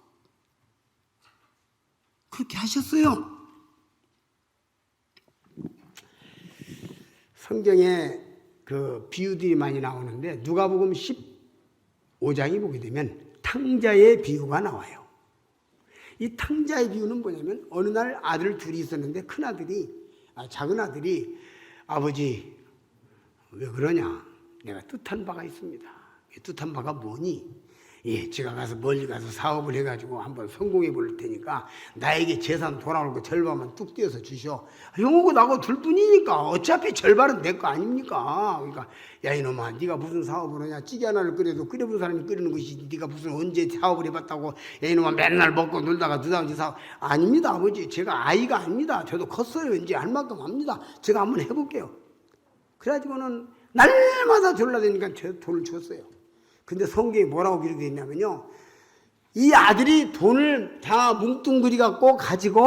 그렇게 하셨어요. 성경에 그 비유들이 많이 나오는데 누가복음 15장이 보게 되면 탕자의 비유가 나와요. 이 탕자의 비유는 뭐냐면, 어느 날 아들 둘이 있었는데 작은 아들이 아버지 왜 그러냐, 내가 뜻한 바가 있습니다. 뜻한 바가 뭐니? 예, 제가 가서 멀리 가서 사업을 해가지고 한번 성공해 볼 테니까 나에게 재산 돌아올 거 절반만 뚝 떼어서 주셔. 형하고 나하고 둘 뿐이니까 어차피 절반은 내 거 아닙니까? 그러니까 야 이놈아, 네가 무슨 사업을 하냐? 찌개 하나를 끓여도 끓여본 사람이 끓이는 것이지 네가 무슨 언제 사업을 해봤다고. 야 이놈아, 맨날 먹고 놀다가 누다지 사업. 아닙니다 아버지, 제가 아이가 아닙니다. 저도 컸어요. 이제 할 만큼 합니다. 제가 한번 해볼게요. 그래가지고는 날마다 졸라대니까 저 돈을 줬어요. 근데 성경에 뭐라고 기록되어 있냐면요, 이 아들이 돈을 다 뭉뚱그리 갖고 가지고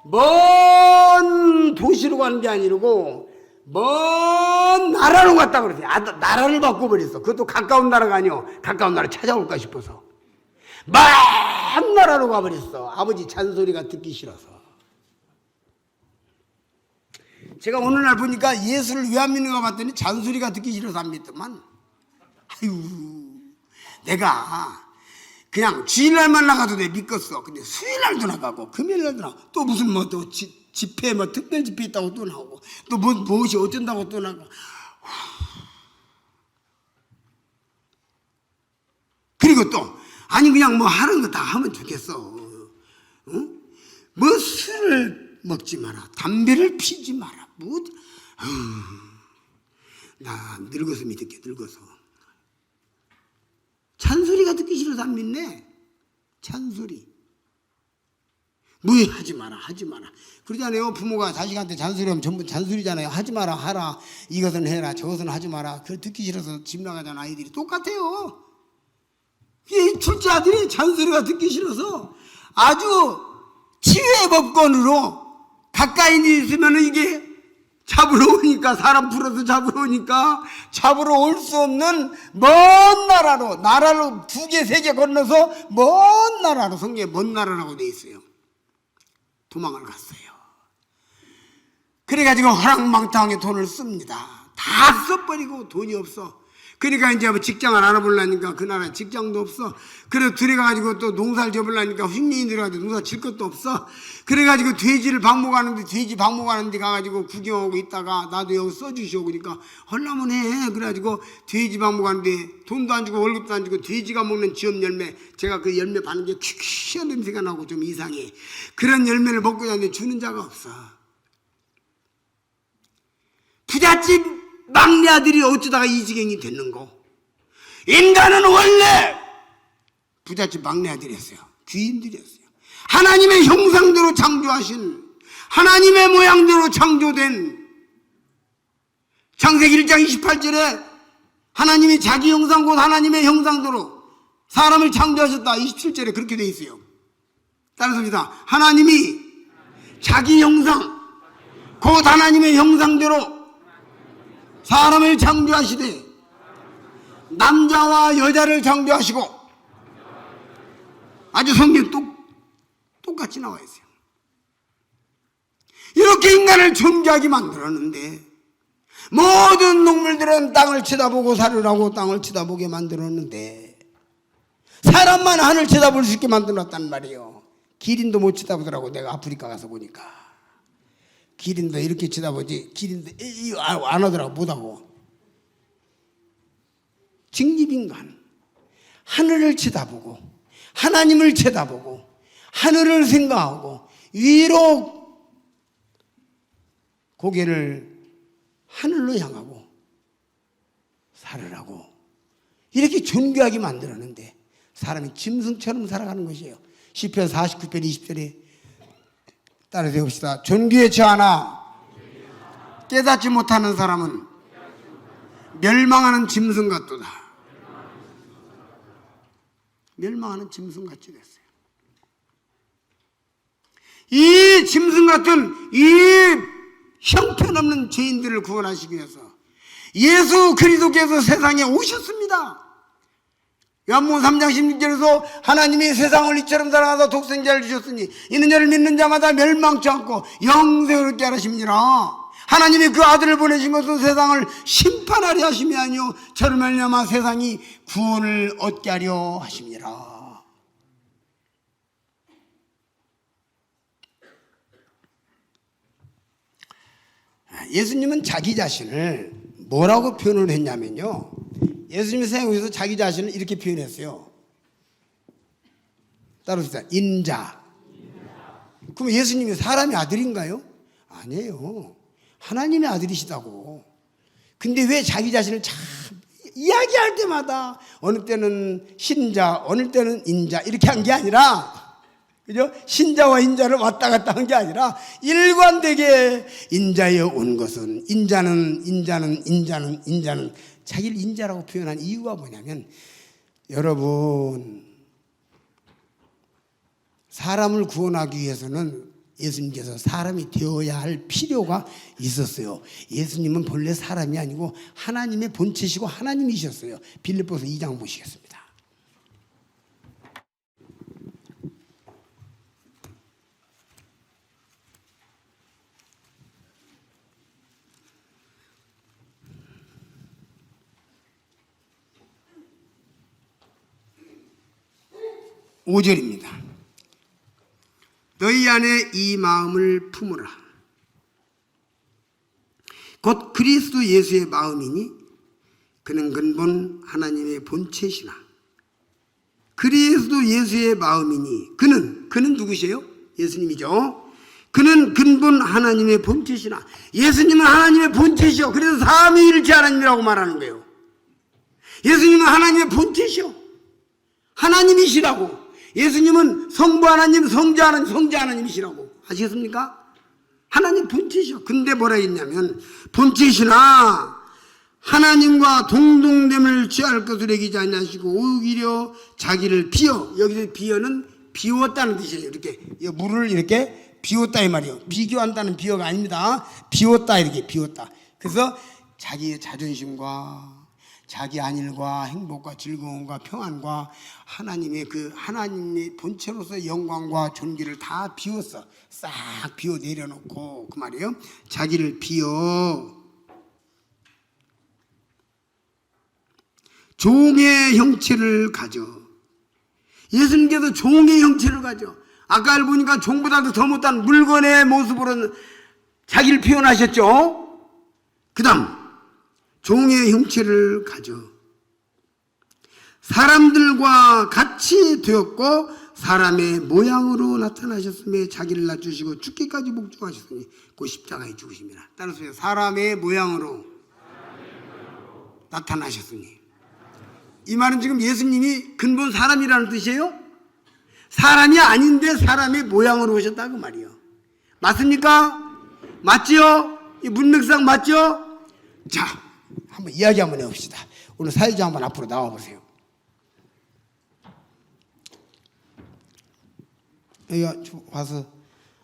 먼 도시로 가는 게 아니고 먼 나라로 갔다 그러세요. 나라를 바꿔버렸어. 그것도 가까운 나라가 아니요, 가까운 나라 찾아올까 싶어서 먼 나라로 가버렸어. 아버지 잔소리가 듣기 싫어서. 제가 어느 날 보니까 예수를 왜 안 믿는가 봤더니 잔소리가 듣기 싫어서 안 믿더만. 아유, 내가 그냥 주일날만 나가도 내 믿겠어. 근데 수요일날도 나가고 금요일날도 나가고 또 무슨 또 집회 특별 집회 있다고 또 나오고 또 무엇이 어쩐다고 또 나가고. 그리고 또 아니 그냥 하는 거 다 하면 좋겠어. 응? 술을 먹지 마라, 담배를 피지 마라, 나 늙어서 믿을게. 늙어서 잔소리가 듣기 싫어서 안 믿네. 잔소리. 하지 마라. 그러잖아요. 부모가 자식한테 잔소리하면 전부 잔소리잖아요. 하지 마라, 하라. 이것은 해라, 저것은 하지 마라. 그거 듣기 싫어서 집 나가잖아. 아이들이 똑같아요. 이 둘째 아들이 잔소리가 듣기 싫어서 아주 치유의 법권으로 가까이 있으면 이게 잡으러 오니까, 사람 풀어서 잡으러 오니까 잡으러 올 수 없는 먼 나라로 2개, 3개 건너서 먼 나라로, 성경에 먼 나라라고 돼 있어요. 도망을 갔어요. 그래가지고 허랑방탕하게 돈을 씁니다. 다 써버리고 돈이 없어. 그러니까 이제 직장을 알아보려니까 그 나라에 직장도 없어. 그래서 들어가가지고 또 농사를 접으려니까 흉년이 들어가지고 농사 질 것도 없어. 그래가지고 돼지를 방목하는데, 돼지 방목하는데 가가지고 구경하고 있다가 나도 여기 써주시오. 그러니까 헐라면 해. 그래가지고 돼지 방목하는데 돈도 안 주고 월급도 안 주고 돼지가 먹는 지업 열매, 제가 그 열매 바는 게 퀴퀴한 냄새가 나고 좀 이상해. 그런 열매를 먹고 자는데 주는 자가 없어. 부잣집 막내 아들이 어쩌다가 이 지경이 됐는고? 인간은 원래 부잣집 막내 아들이었어요. 귀인들이었어요. 하나님의 형상대로 창조하신, 하나님의 모양대로 창조된, 창세기 1장 28절에 하나님이 자기 형상 곧 하나님의 형상대로 사람을 창조하셨다. 27절에 그렇게 돼 있어요. 따라서 합니다. 하나님이 자기 형상 곧 하나님의 형상대로 사람을 창조하시되 남자와 여자를 창조하시고, 아주 성경 똑같이 나와 있어요. 이렇게 인간을 존귀하게 만들었는데 모든 동물들은 땅을 쳐다보고 살으라고 땅을 쳐다보게 만들었는데 사람만 하늘 쳐다볼 수 있게 만들었단 말이에요. 기린도 못 쳐다보더라고. 내가 아프리카 가서 보니까 기린도 이렇게 쳐다보지 기린도 안 하더라고. 못하고. 직립인간 하늘을 쳐다보고 하나님을 쳐다보고 하늘을 생각하고 위로 고개를 하늘로 향하고 살으라고 이렇게 존귀하게 만들었는데 사람이 짐승처럼 살아가는 것이에요. 시편 49편 20절에 따라서 해봅시다. 존귀에 처하나 깨닫지 못하는 사람은 멸망하는 짐승 같도다. 멸망하는 짐승 같이 됐어요. 이 짐승 같은 이 형편없는 죄인들을 구원하시기 위해서 예수 그리스도께서 세상에 오셨습니다. 요한복음 3장 16절에서 하나님이 세상을 이처럼 사랑하사 독생자를 주셨으니 이는 저를 믿는 자마다 멸망치 않고 영생을 얻게 하심이니라. 하나님이 그 아들을 보내신 것은 세상을 심판하려 하심이 아니요 저를 말미암아 세상이 구원을 얻게 하려 하심이니라. 예수님은 자기 자신을 뭐라고 표현을 했냐면요, 예수님이 세상에서 자기 자신을 이렇게 표현했어요. 따라합시다. 인자. 그럼 예수님이 사람의 아들인가요? 아니에요. 하나님의 아들이시다고. 근데 왜 자기 자신을 참 이야기할 때마다 어느 때는 신자, 어느 때는 인자 이렇게 한 게 아니라, 그죠? 신자와 인자를 왔다 갔다 한 게 아니라 일관되게 인자에 온 것은 인자는 자기를 인자라고 표현한 이유가 뭐냐면, 여러분 사람을 구원하기 위해서는 예수님께서 사람이 되어야 할 필요가 있었어요. 예수님은 본래 사람이 아니고 하나님의 본체시고 하나님이셨어요. 빌립보서 2장 보시겠습니다. (5절) 5절입니다. 너희 안에 이 마음을 품으라. 곧 그리스도 예수의 마음이니 그는 근본 하나님의 본체시나. 그리스도 예수의 마음이니 그는 누구세요? 예수님이죠. 그는 근본 하나님의 본체시나. 예수님은 하나님의 본체시오. 그래서 삼위일체 하나님이라고 말하는 거예요. 예수님은 하나님의 본체시오. 하나님이시라고. 예수님은 성부 하나님, 성자 하나님, 성자 하나님이시라고. 아시겠습니까? 하나님 본체시오. 근데 뭐라 했냐면, 본체시나 하나님과 동등됨을 취할 것을 여기지 아니하시고 오히려 자기를 비워. 여기서 비워는 비웠다는 뜻이에요. 이렇게 물을 이렇게 비웠다 이 말이에요. 비교한다는 비교가 아닙니다. 비웠다, 이렇게 비웠다. 그래서 자기의 자존심과 자기 안일과 행복과 즐거움과 평안과 하나님의 하나님의 본체로서 영광과 존귀를 다 비웠어. 싹 비워 내려놓고, 그 말이에요. 자기를 비워 종의 형체를 가져. 예수님께서 종의 형체를 가져. 아까 보니까 종보다도 더 못한 물건의 모습으로 자기를 표현하셨죠. 그 다음 종의 형체를 가져 사람들과 같이 되었고 사람의 모양으로 나타나셨으며 자기를 낮추시고 죽기까지 복종하셨으니 그 십자가에 죽으심이라. 따라서 사람의 모양으로 나타나셨으니, 이 말은 지금 예수님이 근본 사람이라는 뜻이에요? 사람이 아닌데 사람의 모양으로 오셨다 그 말이에요. 맞습니까? 맞지요? 이 문맥상 맞죠? 자, 한번 이야기 한번 해봅시다. 오늘 사회자 한번 앞으로 나와보세요. 여기 와서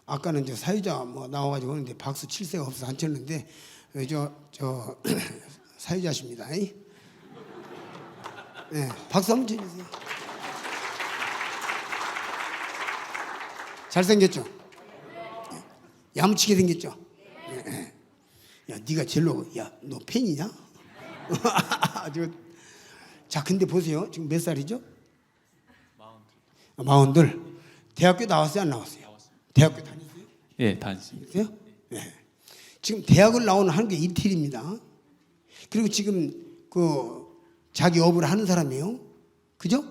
아까는 이제 사유자 뭐 나와가지고 하는데 박수 칠 새가 없어서 안 쳤는데 저 사유자십니다. 네, 박수 한번 쳐주세요. 잘생겼죠? 야무치게 생겼죠? 네. 야, 네가 젤로, 야, 너 팬이냐? 자, 근데 보세요. 지금 몇 살이죠? 40. 대학교 나왔어요, 안 나왔어요? 대학교 다녔어요? 예, 다녔습니다. 네. 지금 대학을 나오는 하는 게 이틀입니다. 그리고 지금 자기 업을 하는 사람이에요. 그죠?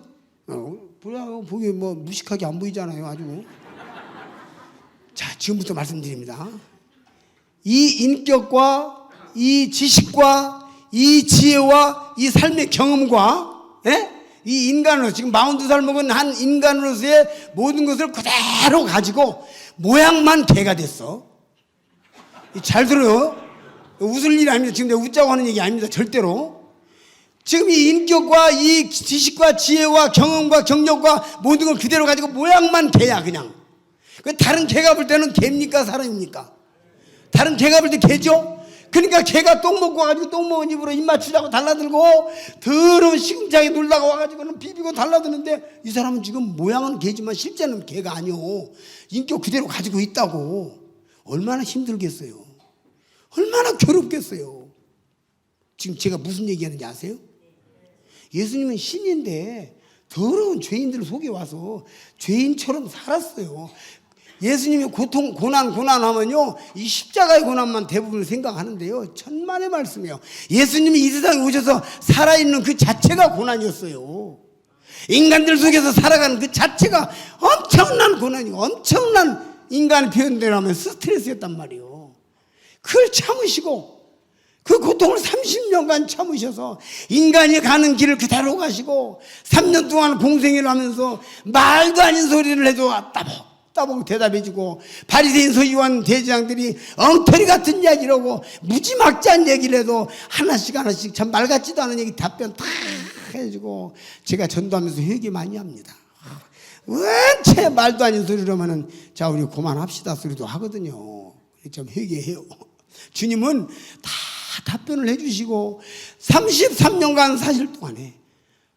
보기 뭐 무식하게 안 보이잖아요, 아주. 자, 지금부터 말씀드립니다. 이 인격과 이 지식과 이 지혜와 이 삶의 경험과, 이 인간으로 지금 42살 먹은 한 인간으로서의 모든 것을 그대로 가지고 모양만 개가 됐어. 잘 들어요. 웃을 일이 아닙니다. 지금 내가 웃자고 하는 얘기 아닙니다. 절대로. 지금 이 인격과 이 지식과 지혜와 경험과 경력과 모든 걸 그대로 가지고 모양만 개야, 그냥. 다른 개가 볼 때는 개입니까? 사람입니까? 다른 개가 볼 때 개죠? 그러니까 개가 똥 먹고 와가지고 똥 먹은 입으로 입 맞추자고 달라들고 더러운 시금창에 놀다가 와가지고는 비비고 달라드는데 이 사람은 지금 모양은 개지만 실제는 개가 아니오. 인격 그대로 가지고 있다고. 얼마나 힘들겠어요? 얼마나 괴롭겠어요? 지금 제가 무슨 얘기하는지 아세요? 예수님은 신인데 더러운 죄인들 속에 와서 죄인처럼 살았어요. 예수님이 고난하면요, 이 십자가의 고난만 대부분 생각하는데요, 천만의 말씀이에요. 예수님이 이 세상에 오셔서 살아있는 그 자체가 고난이었어요. 인간들 속에서 살아가는 그 자체가 엄청난 고난이고 엄청난 인간의 표현대로 하면 스트레스였단 말이에요. 그걸 참으시고 그 고통을 30년간 참으셔서 인간이 가는 길을 그대로 가시고 3년 동안 공생애를 하면서 말도 아닌 소리를 해도 따봉 대답해주고 바리새인 서기관 대제장들이 엉터리 같은 이야기를 하고 무지막지한 얘기를 해도 하나씩 참 말 같지도 않은 얘기 답변 다 해주고 제가 전도하면서 회개 많이 합니다. 원체 말도 아닌 소리를 하면은 자 우리 그만합시다 소리도 하거든요. 좀 회개해요. 주님은 다 답변을 해주시고 33년간 사실 동안에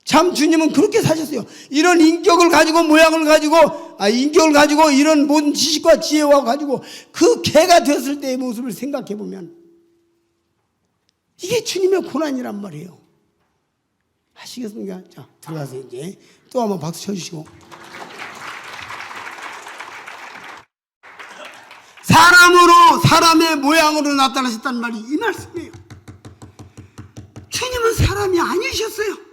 참 주님은 그렇게 사셨어요. 이런 인격을 가지고 모양을 가지고 인격을 가지고 이런 모든 지식과 지혜와 가지고 그 개가 되었을 때의 모습을 생각해 보면 이게 주님의 고난이란 말이에요. 아시겠습니까? 자, 들어가서 이제 또 한번 박수 쳐주시고. 사람으로 사람의 모양으로 나타나셨다는 말이 이 말씀이에요. 주님은 사람이 아니셨어요.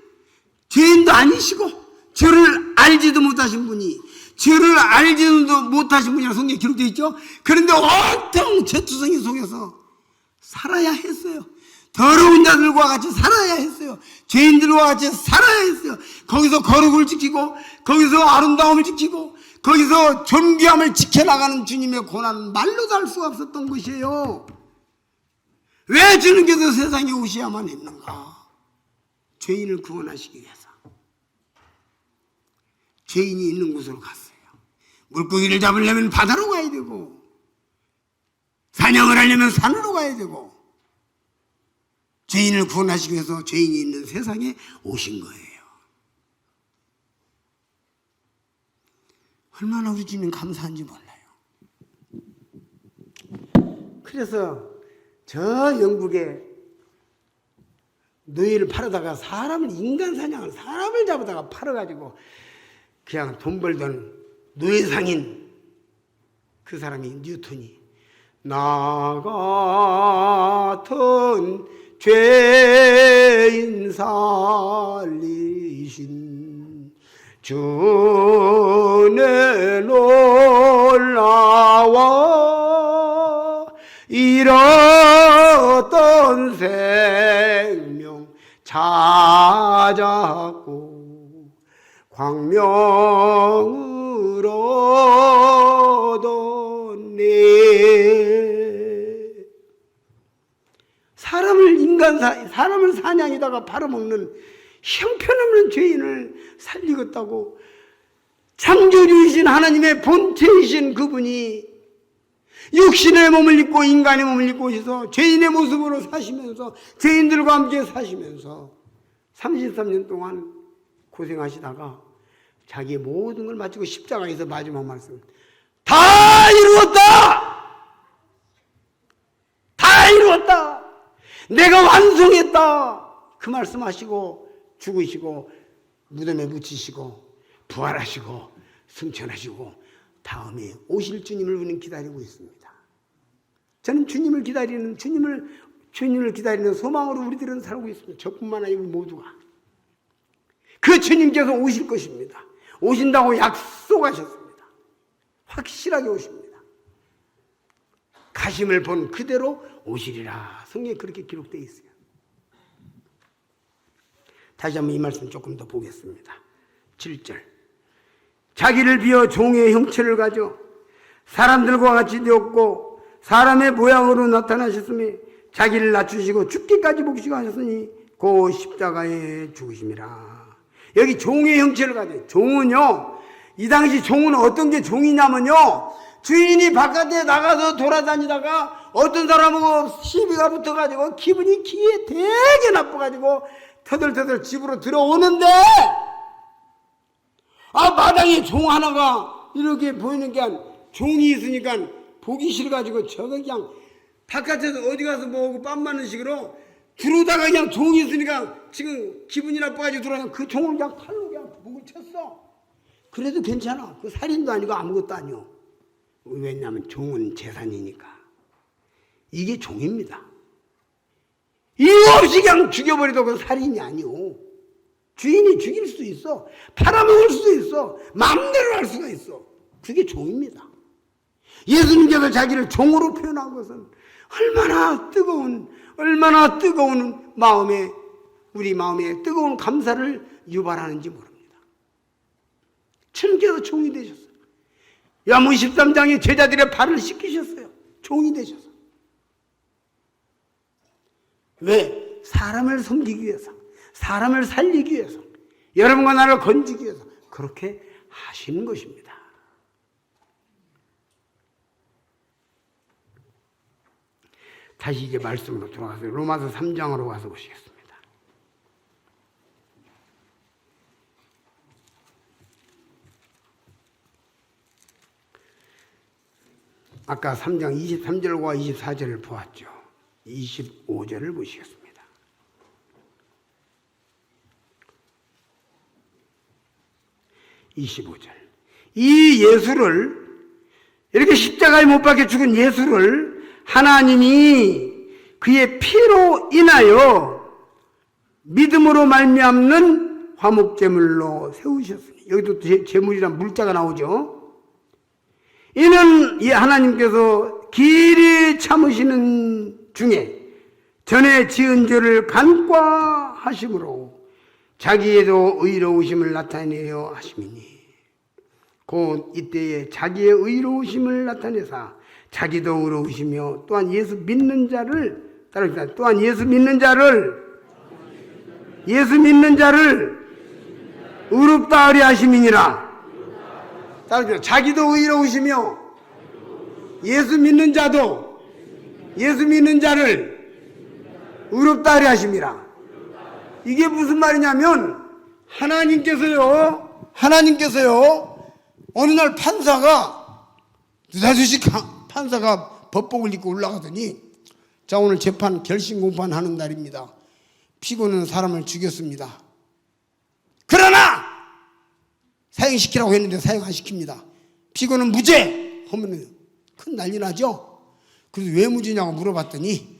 죄인도 아니시고 죄를 알지도 못하신 분이 죄를 알지도 못하신 분이라고 성경에 기록되어 있죠. 그런데 온통 죄투성이 속에서 살아야 했어요. 더러운 자들과 같이 살아야 했어요. 죄인들과 같이 살아야 했어요. 거기서 거룩을 지키고 거기서 아름다움을 지키고 거기서 존귀함을 지켜나가는 주님의 고난은 말로도 할 수가 없었던 것이에요. 왜 주님께서 세상에 오셔야만 했는가? 죄인을 구원하시기 위해서. 죄인이 있는 곳으로 갔어요. 물고기를 잡으려면 바다로 가야 되고 사냥을 하려면 산으로 가야 되고 죄인을 구원하시기 위해서 죄인이 있는 세상에 오신 거예요. 얼마나 우리 주님 감사한지 몰라요. 그래서 저 영국에 노예를 팔아다가 인간 사냥을 사람을 잡아다가 팔아가지고 그냥 돈 벌던 노예상인 그 사람이 뉴턴이 나 같은 죄인 살리신 주의 놀라워 잃었던 생명 찾았고 광명으로 얻었네. 사람을 사냥에다가 팔아먹는 형편없는 죄인을 살리겠다고 창조주이신 하나님의 본체이신 그분이 육신의 몸을 입고 인간의 몸을 입고 오셔서 죄인의 모습으로 사시면서 죄인들과 함께 사시면서 33년 동안 고생하시다가 자기의 모든 걸 마치고 십자가에서 마지막 말씀, 다 이루었다! 다 이루었다! 내가 완성했다! 그 말씀하시고 죽으시고 무덤에 묻히시고 부활하시고 승천하시고 다음에 오실 주님을 우리는 기다리고 있습니다. 저는 주님을 기다리는 주님을 기다리는 소망으로 우리들은 살고 있습니다. 저뿐만 아니고 모두가. 그 주님께서 오실 것입니다. 오신다고 약속하셨습니다. 확실하게 오십니다. 가심을 본 그대로 오시리라. 성경에 그렇게 기록되어 있어요. 다시 한번 이 말씀 조금 더 보겠습니다. 7절. 자기를 비어 종의 형체를 가져 사람들과 같이 되었고 사람의 모양으로 나타나셨으며 자기를 낮추시고 죽기까지 복식하셨으니 그 십자가에 죽으심이라. 여기 종의 형체를 가져. 종은요, 이 당시 종은 어떤 게 종이냐면요, 주인이 바깥에 나가서 돌아다니다가 어떤 사람하고 시비가 붙어가지고 기분이 기에 되게 나빠가지고 터덜터덜 집으로 들어오는데, 마당에 종 하나가 이렇게 보이는 게 종이 있으니까 보기 싫어가지고 저거 그냥 바깥에서 어디 가서 뭐하고 빰 맞는 식으로 들어오다가 그냥 종이 있으니까 지금 기분이 나빠가지고 들어오면 그 종을 그냥 칼로 그냥 목을 쳤어. 그래도 괜찮아. 그 살인도 아니고 아무것도 아니오. 왜냐하면 종은 재산이니까. 이게 종입니다. 이유 없이 그냥 죽여버리도 그 살인이 아니오. 주인이 죽일 수도 있어. 팔아먹을 수도 있어. 마음대로 할 수가 있어. 그게 종입니다. 예수님께서 자기를 종으로 표현한 것은 얼마나 뜨거운 마음에, 우리 마음에 뜨거운 감사를 유발하는지 모릅니다. 주님께서 종이 되셨어요. 야무 13장에 제자들의 발을 씻기셨어요. 종이 되셔서. 왜? 사람을 섬기기 위해서, 사람을 살리기 위해서, 여러분과 나를 건지기 위해서 그렇게 하시는 것입니다. 다시 이제 말씀으로 돌아가서 로마서 3장으로 가서 보시겠습니다. 아까 3장 23절과 24절을 보았죠. 25절을 보시겠습니다. 이 예수를, 이렇게 십자가에 못 박혀 죽은 예수를 하나님이 그의 피로 인하여 믿음으로 말미암는 화목제물로 세우셨으니, 여기도 제물이란 물자가 나오죠. 이는 이 하나님께서 길이 참으시는 중에 전에 지은 죄를 간과하심으로 자기에도 의로우심을 나타내려 하심이니, 곧 이때에 자기의 의로우심을 나타내사 자기도 의로우시며 또한 예수 믿는 자를 따릅니다. 또한 예수 믿는 자를 의롭다 하려 하심이니라. 따릅니다. 자기도 의로우시며 예수 믿는 자를 의롭다 하려 하심이라. 이게 무슨 말이냐면 하나님께서요 어느 날 판사가 느닷없이 판사가 법복을 입고 올라가더니, 자, 오늘 재판 결심 공판하는 날입니다. 피고는 사람을 죽였습니다. 그러나 사형시키라고 했는데 사형 안 시킵니다. 피고는 무죄 하면 큰 난리 나죠. 그래서 왜 무죄냐고 물어봤더니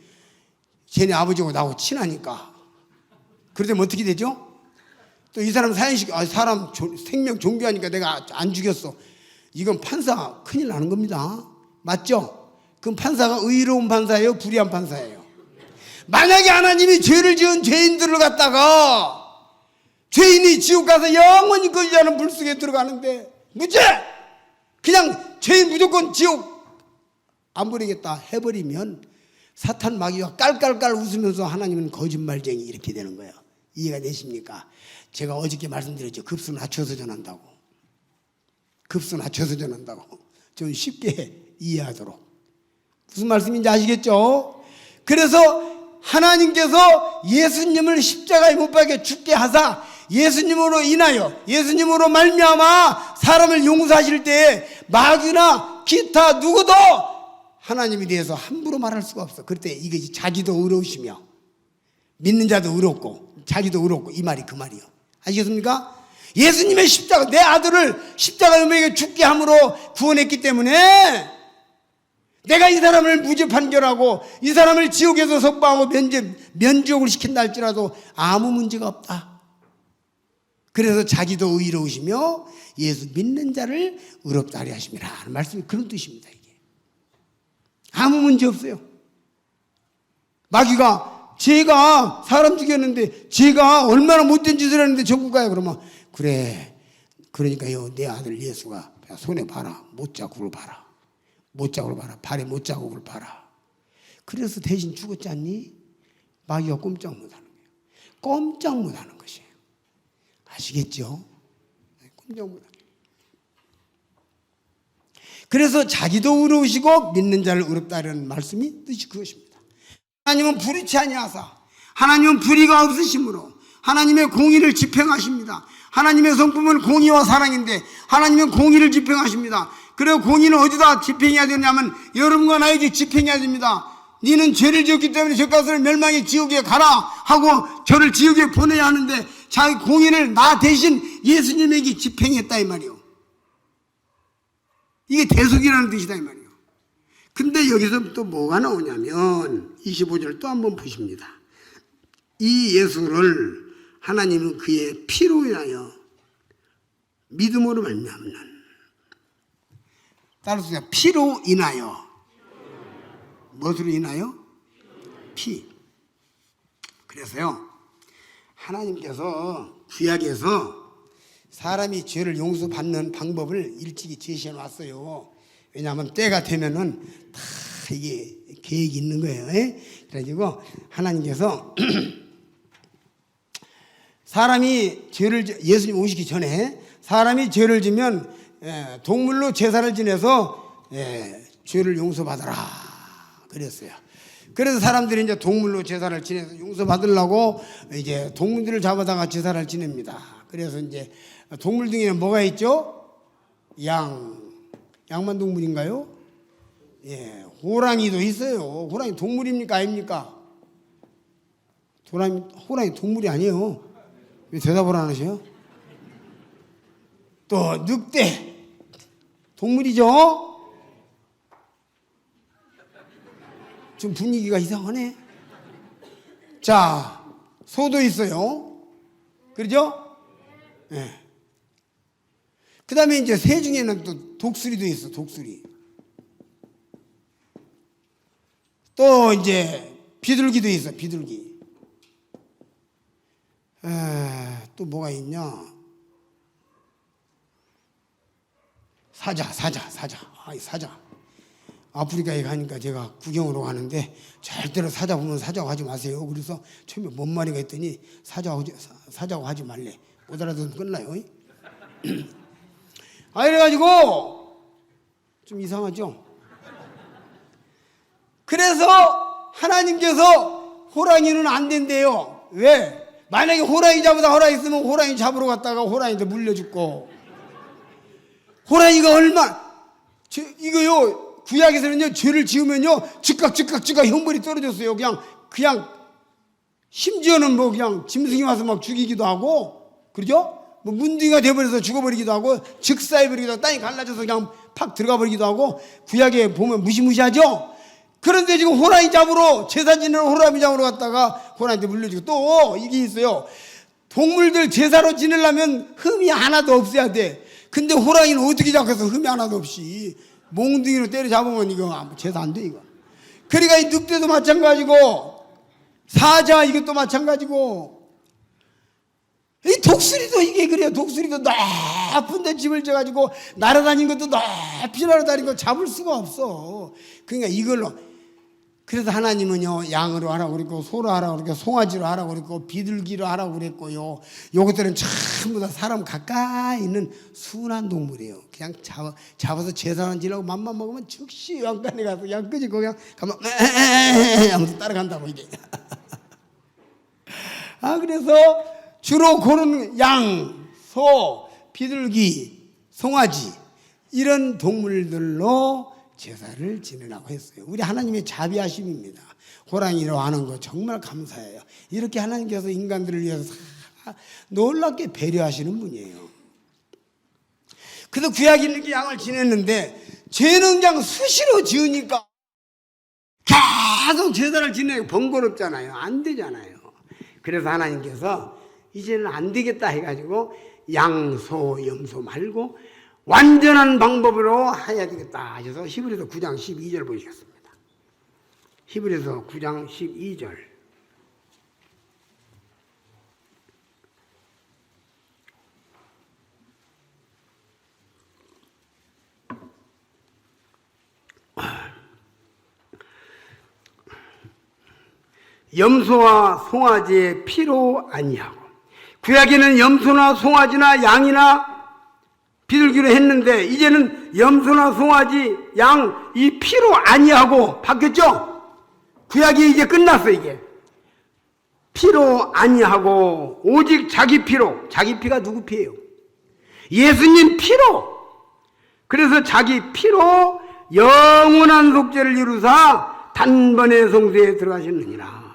쟤네 아버지하고 나하고 친하니까. 그러면 어떻게 되죠? 또 이 사람 사람 생명 존귀하니까 내가 안 죽였어. 이건 판사 큰일 나는 겁니다. 맞죠? 그럼 판사가 의로운 판사예요? 불의한 판사예요? 만약에 하나님이 죄를 지은 죄인들을 갖다가 죄인이 지옥 가서 영원히 꺼지지 않은 불속에 들어가는데 무죄! 그냥 죄인 무조건 지옥 안 보내겠다 해버리면 사탄 마귀가 깔깔깔 웃으면서 하나님은 거짓말쟁이 이렇게 되는 거예요. 이해가 되십니까? 제가 어저께 말씀드렸죠. 급수 낮춰서 전한다고. 좀 쉽게 이해하도록. 무슨 말씀인지 아시겠죠? 그래서 하나님께서 예수님을 십자가에 못 박여 죽게 하사 예수님으로 인하여 예수님으로 말미암아 사람을 용서하실 때에 마귀나 기타 누구도 하나님에 대해서 함부로 말할 수가 없어. 그럴 때 이것이 자기도 의로우시며 믿는 자도 의롭고 자기도 의롭고 이 말이 그 말이요. 아시겠습니까? 예수님의 십자가 내 아들을 십자가에 매겨 죽게 함으로 구원했기 때문에 내가 이 사람을 무죄 판결하고 이 사람을 지옥에서 석방하고 면지옥을 시킨다 할지라도 아무 문제가 없다. 그래서 자기도 의로우시며 예수 믿는 자를 의롭다 하려 하심이라 하는 말씀이 그런 뜻입니다. 이게 아무 문제 없어요. 마귀가 제가 사람 죽였는데 제가 얼마나 못된 짓을 했는데 전국 가요. 그러면 그래 그러니까요 내 아들 예수가 손에 봐라 못자국을 봐라 못자국을 봐라 발에 못자국을 봐라. 그래서 대신 죽었지 않니? 마귀가 꼼짝 못하는 거예요. 꼼짝 못하는 것이에요. 아시겠죠? 꼼짝 못하는 거예요. 그래서 자기도 의로우시고 믿는 자를 의롭다는 말씀이 뜻이 그것입니다. 하나님은 불의치 아니하사 하나님은 불의가 없으심으로 하나님의 공의를 집행하십니다. 하나님의 성품은 공의와 사랑인데 하나님은 공의를 집행하십니다. 그리고 공의는 어디다 집행해야 되냐면 여러분과 나에게 집행해야 됩니다. 너는 죄를 지었기 때문에 젖가스를 멸망의 지옥에 가라 하고 저를 지옥에 보내야 하는데 자기 공의를 나 대신 예수님에게 집행했다 이 말이요. 이게 대속이라는 뜻이다 이 말이요. 근데 여기서 또 뭐가 나오냐면 25절 또 한번 보십니다. 이 예수를 하나님은 그의 피로 인하여 믿음으로 말미암는 따라서 피로 인하여 무엇으로 인하여? 피. 그래서요 하나님께서 구약에서 사람이 죄를 용서받는 방법을 일찍이 제시해 놨어요. 왜냐하면 때가 되면은 다 이게 계획이 있는 거예요. 그래가지고 하나님께서 사람이 예수님 오시기 전에 사람이 죄를 지면 동물로 제사를 지내서 죄를 용서받아라 그랬어요. 그래서 사람들이 이제 동물로 제사를 지내서 용서받으려고 이제 동물들을 잡아다가 제사를 지냅니다. 그래서 이제 동물 중에는 뭐가 있죠? 양만 동물인가요? 호랑이도 있어요. 호랑이 동물입니까 아닙니까? 호랑이 동물이 아니에요. 왜 대답을 안 하세요? 또 늑대 동물이죠? 좀 분위기가 이상하네. 자, 소도 있어요. 그렇죠? 네. 그 다음에 이제 새 중에는 또 독수리도 있어, 독수리. 또 이제 비둘기도 있어, 비둘기. 또 뭐가 있냐? 사자. 사자. 아프리카에 가니까 제가 구경으로 가는데 절대로 사자 보면 사자고 하지 마세요. 그래서 처음에 뭔 말인가 했더니 사자고 하지 말래. 못 알아듣으면 끝나요. 이래가지고 좀 이상하죠? 그래서 하나님께서 호랑이는 안 된대요. 왜? 만약에 호랑이 잡으다 호랑이 있으면 호랑이 잡으러 갔다가 호랑이한테 물려 죽고 호랑이가 이거요 구약에서는요 죄를 지으면요 즉각 형벌이 떨어졌어요. 그냥 심지어는 뭐 그냥 짐승이 와서 막 죽이기도 하고 그러죠? 뭐 문둥이가 돼버려서 죽어버리기도 하고 즉사해버리기도 하고 땅이 갈라져서 그냥 팍 들어가 버리기도 하고 구약에 보면 무시무시하죠? 그런데 지금 호랑이 잡으러 제사 지내러 호랑이 잡으러 갔다가 호랑이한테 물려주고 또 이게 있어요. 동물들 제사로 지내려면 흠이 하나도 없어야 돼. 근데 호랑이는 어떻게 잡겠어? 흠이 하나도 없이 몽둥이로 때려잡으면 이거 제사 안 돼 이거. 그러니까 이 늑대도 마찬가지고 사자 이것도 마찬가지고 이 독수리도 이게 그래요. 독수리도 높은 데 집을 져가지고 날아다니는 것도 높이 날아다니는 거 잡을 수가 없어. 그러니까 이걸로 그래서 하나님은요, 양으로 하라고 그랬고, 소로 하라고 그랬고, 송아지로 하라고 그랬고, 비둘기로 하라고 그랬고요. 요것들은 전부 다 사람 가까이 있는 순한 동물이에요. 그냥 잡아서 제사만 지려고 맘만 먹으면 즉시 왕관에 가서 그냥 끄집고 그냥 가면 하면서 따라간다고 이게. 그래서 주로 고른 양, 소, 비둘기, 송아지 이런 동물들로 제사를 지내라고 했어요. 우리 하나님의 자비하심입니다. 호랑이로 하는 거 정말 감사해요. 이렇게 하나님께서 인간들을 위해서 놀랍게 배려하시는 분이에요. 그래서 구약에 이렇게 양을 지냈는데 죄는 그냥 수시로 지으니까 계속 제사를 지내고 번거롭잖아요. 안 되잖아요. 그래서 하나님께서 이제는 안 되겠다 해가지고 양, 소, 염소 말고 완전한 방법으로 해야 되겠다 하셔서 히브리서 9장 12절 보시겠습니다. 히브리서 9장 12절. 염소와 송아지의 피로 아니하고, 구약에는 염소나 송아지나 양이나 비둘기로 했는데 이제는 염소나 송아지, 양 이 피로 아니하고 바뀌었죠? 구약이 이제 끝났어. 이게 피로 아니하고 오직 자기 피로. 자기 피가 누구 피예요? 예수님 피로. 그래서 자기 피로 영원한 속죄를 이루사 단번에 성소에 들어가셨느니라.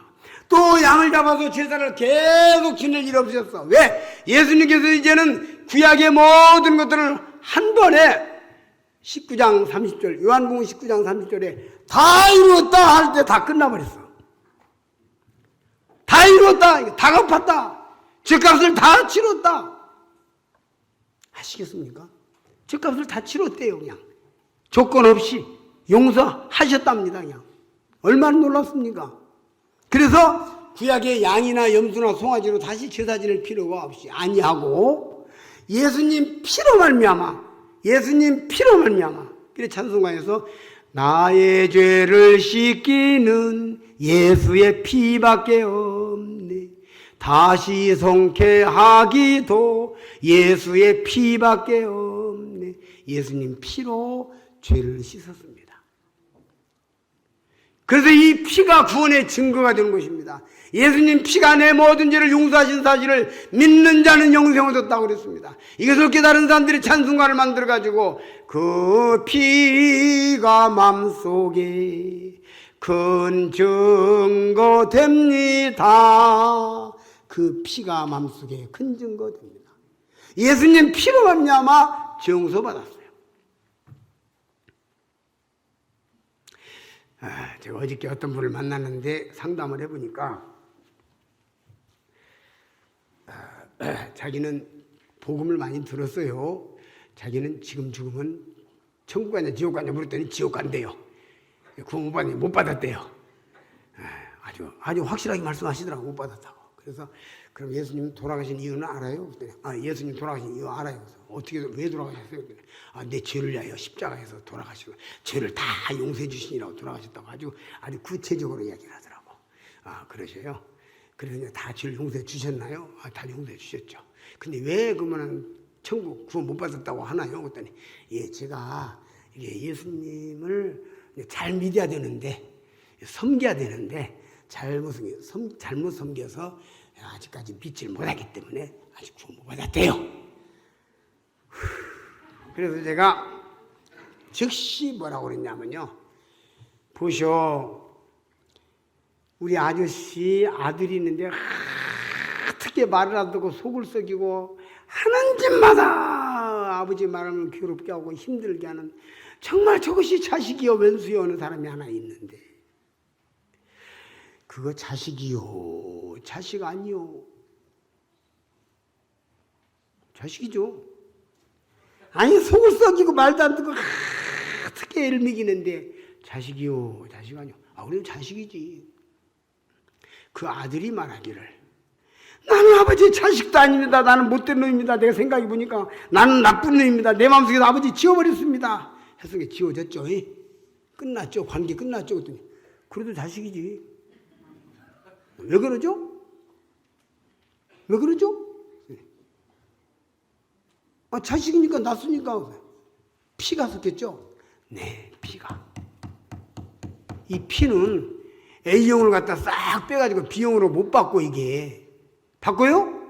또 양을 잡아서 제사를 계속 지낼 일 없으셨어. 왜? 예수님께서 이제는 구약의 모든 것들을 한 번에 19장 30절, 요한복음 19장 30절에 다 이루었다 할 때 다 끝나버렸어. 다 이루었다, 다 갚았다, 죄값을 다 치렀다. 아시겠습니까? 죄값을 다 치렀대요. 그냥 조건 없이 용서하셨답니다. 그냥 얼마나 놀랍습니까? 그래서 구약의 양이나 염소나 송아지로 다시 제사 지낼 필요가 없이 아니하고 예수님 피로 말미암아, 예수님 피로 말미암아. 그래 찬송가에서 나의 죄를 씻기는 예수의 피밖에 없네, 다시 성쾌하기도 예수의 피밖에 없네. 예수님 피로 죄를 씻었습니다. 그래서 이 피가 구원의 증거가 되는 것입니다. 예수님 피가 내 모든 죄를 용서하신 사실을 믿는 자는 영생을 얻었다고 그랬습니다. 이것을 깨달은 사람들이 찬송가를 만들어가지고 그 피가 맘속에 큰 증거 됩니다. 그 피가 맘속에 큰 증거 됩니다. 예수님 피로 말미암아 정서받았어요. 제가 어저께 어떤 분을 만났는데 상담을 해보니까 자기는 복음을 많이 들었어요. 자기는 지금 죽으면 천국 가냐 지옥 가냐 물었더니 지옥 간대요. 구원 못 받았대요. 아주 확실하게 말씀하시더라고. 못 받았다고. 그래서 그럼 예수님 돌아가신 이유는 알아요? 예수님 돌아가신 이유 알아요. 그래서 어떻게 왜 돌아가셨어요? 내 죄를 위하여 십자가에서 돌아가시고 죄를 다 용서해 주시니라고 돌아가셨다고 아주 구체적으로 이야기를 하더라고. 그러셔요. 그래서 다 죄를 용서해 주셨나요? 다 용서해 주셨죠. 근데 왜 그러면 천국 구원 못 받았다고 하나요? 그랬더니 제가 예수님을 잘 믿어야 되는데 섬겨야 되는데 잘못 섬겨서 아직까지 믿지를 못하기 때문에 아직 구원 못 받았대요. 그래서 제가 즉시 뭐라고 그랬냐면요, 보셔, 우리 아저씨 아들이 있는데 어떻게 말을 안 듣고 속을 썩이고 하는 짓마다 아버지 말하면 괴롭게 하고 힘들게 하는, 정말 저것이 자식이요 왼수요 어느 사람이 하나 있는데 그거 자식이요 자식 아니요? 자식이죠. 아니 속을 썩이고 말도 안 듣고 어떻게 애를 먹이는데 자식이요 자식 아니요? 우리는 자식이지. 그 아들이 말하기를 나는 아버지 자식도 아닙니다. 나는 못된 놈입니다. 내가 생각해 보니까 나는 나쁜 놈입니다. 내 마음속에서 아버지 지워버렸습니다. 해서 지워졌죠. 끝났죠. 관계 끝났죠. 그랬더니 그래도 자식이지. 왜 그러죠? 왜 그러죠? 자식이니까 낳았으니까 피가 섞였죠? 네, 피가. 이 피는 A형을 갖다 싹 빼가지고 B형으로 못 바꿔, 이게. 바꿔요?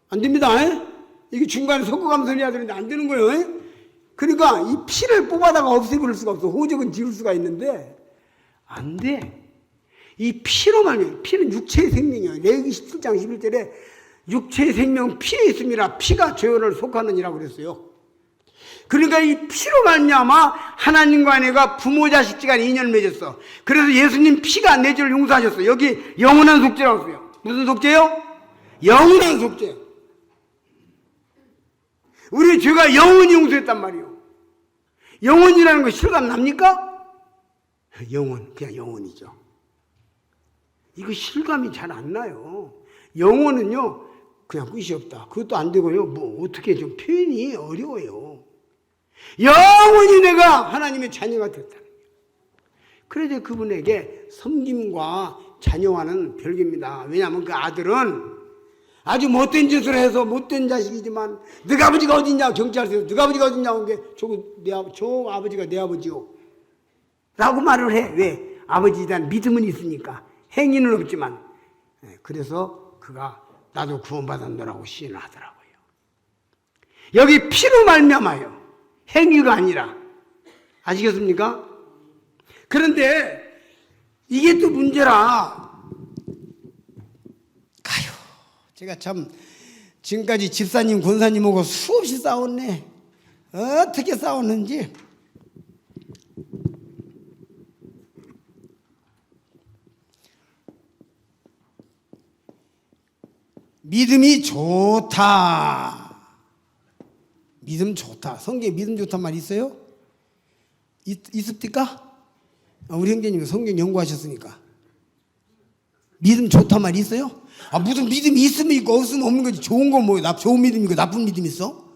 안 됩니다. 이게 중간에 섞어가면서 해야 되는데 안 되는 거예요. 그러니까 이 피를 뽑아다가 없애버릴 수가 없어. 호적은 지울 수가 있는데 안 돼. 이 피로만, 피는 육체의 생명이에요. 레위기 17장 11절에 육체의 생명 피에 있음이라 피가 죄를 속하느니라고 그랬어요. 그러니까 이 피로 말미암아 하나님과 내가 부모 자식지간 인연을 맺었어. 그래서 예수님 피가 내 죄를 용서하셨어. 여기 영원한 속죄라고 써요. 무슨 속죄요? 영원한 속죄. 우리 죄가 영원히 용서했단 말이에요. 영원이라는 거 실감 납니까? 영원, 그냥 영원이죠. 이거 실감이 잘 안 나요. 영원은요, 그냥 끝이 없다. 그것도 안 되고요. 뭐 어떻게 좀 표현이 어려워요. 영원히 내가 하나님의 자녀가 됐다는 거예요. 그래서 그분에게 섬김과 자녀와는 별개입니다. 왜냐하면 그 아들은 아주 못된 짓을 해서 못된 자식이지만 너가 아버지가 어딨냐 경찰서에서 너가 아버지가 어딨냐 온 게 저 아버지가 내 아버지요 라고 말을 해. 왜? 아버지에 대한 믿음은 있으니까. 행위는 없지만. 그래서 그가 나도 구원받았노라고 시인을 하더라고요. 여기 피로 말미암아요. 행위가 아니라. 아시겠습니까? 그런데 이게 또 문제라. 가요. 제가 참 지금까지 집사님, 권사님하고 수없이 싸웠네. 어떻게 싸웠는지. 믿음이 좋다. 믿음 좋다. 성경에 믿음 좋단 말 있어요? 있습니까? 우리 형제님 성경 연구하셨으니까. 믿음 좋단 말 있어요? 무슨 믿음이 있으면 있고 없으면 없는 거지. 좋은 건 뭐예요? 좋은 믿음이 있고 나쁜 믿음이 있어?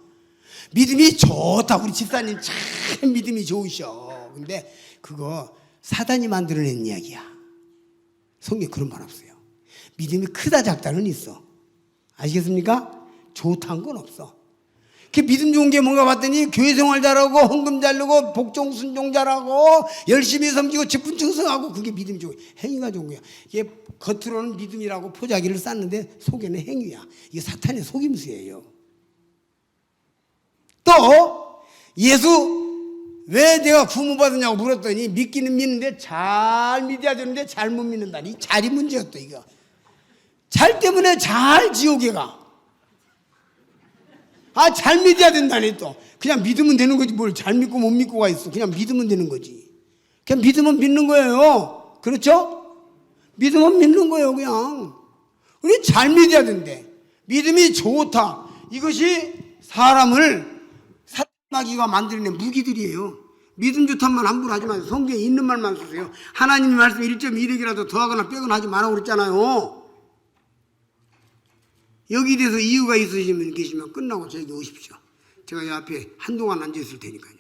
믿음이 좋다. 우리 집사님 참 믿음이 좋으셔. 근데 그거 사단이 만들어낸 이야기야. 성경에 그런 말 없어요. 믿음이 크다 작다는 있어. 아시겠습니까? 좋다는 건 없어. 그 믿음 좋은 게 뭔가 봤더니 교회 생활 잘하고 헌금 잘 내고 복종 순종 잘하고 열심히 섬기고 직분 충성하고 그게 믿음이 좋은 거야. 행위가 좋은 거야. 이게 겉으로는 믿음이라고 포자기를 쌓는데 속에는 행위야. 이게 사탄의 속임수예요. 또 예수 왜 내가 구원받았냐고 물었더니 믿기는 믿는데 잘 믿어야 되는데 잘못 믿는다니. 잘이 문제였다 이거. 잘 때문에 잘 지옥에 가. 잘 믿어야 된다니 또. 그냥 믿으면 되는 거지. 뭘 잘 믿고 못 믿고가 있어. 그냥 믿으면 되는 거지. 그냥 믿으면 믿는 거예요. 그렇죠? 믿으면 믿는 거예요, 그냥. 우리 잘 믿어야 된대. 믿음이 좋다. 이것이 사람을 사탄마귀가 만들어낸 무기들이에요. 믿음 좋단 말 함부로 하지 마세요. 성경에 있는 말만 쓰세요. 하나님의 말씀 1.1핵이라도 더하거나 빼거나 하지 말라고 그랬잖아요. 여기에 대해서 이유가 있으시면 계시면 끝나고 저에게 오십시오. 제가 이 앞에 한동안 앉아있을 테니까요.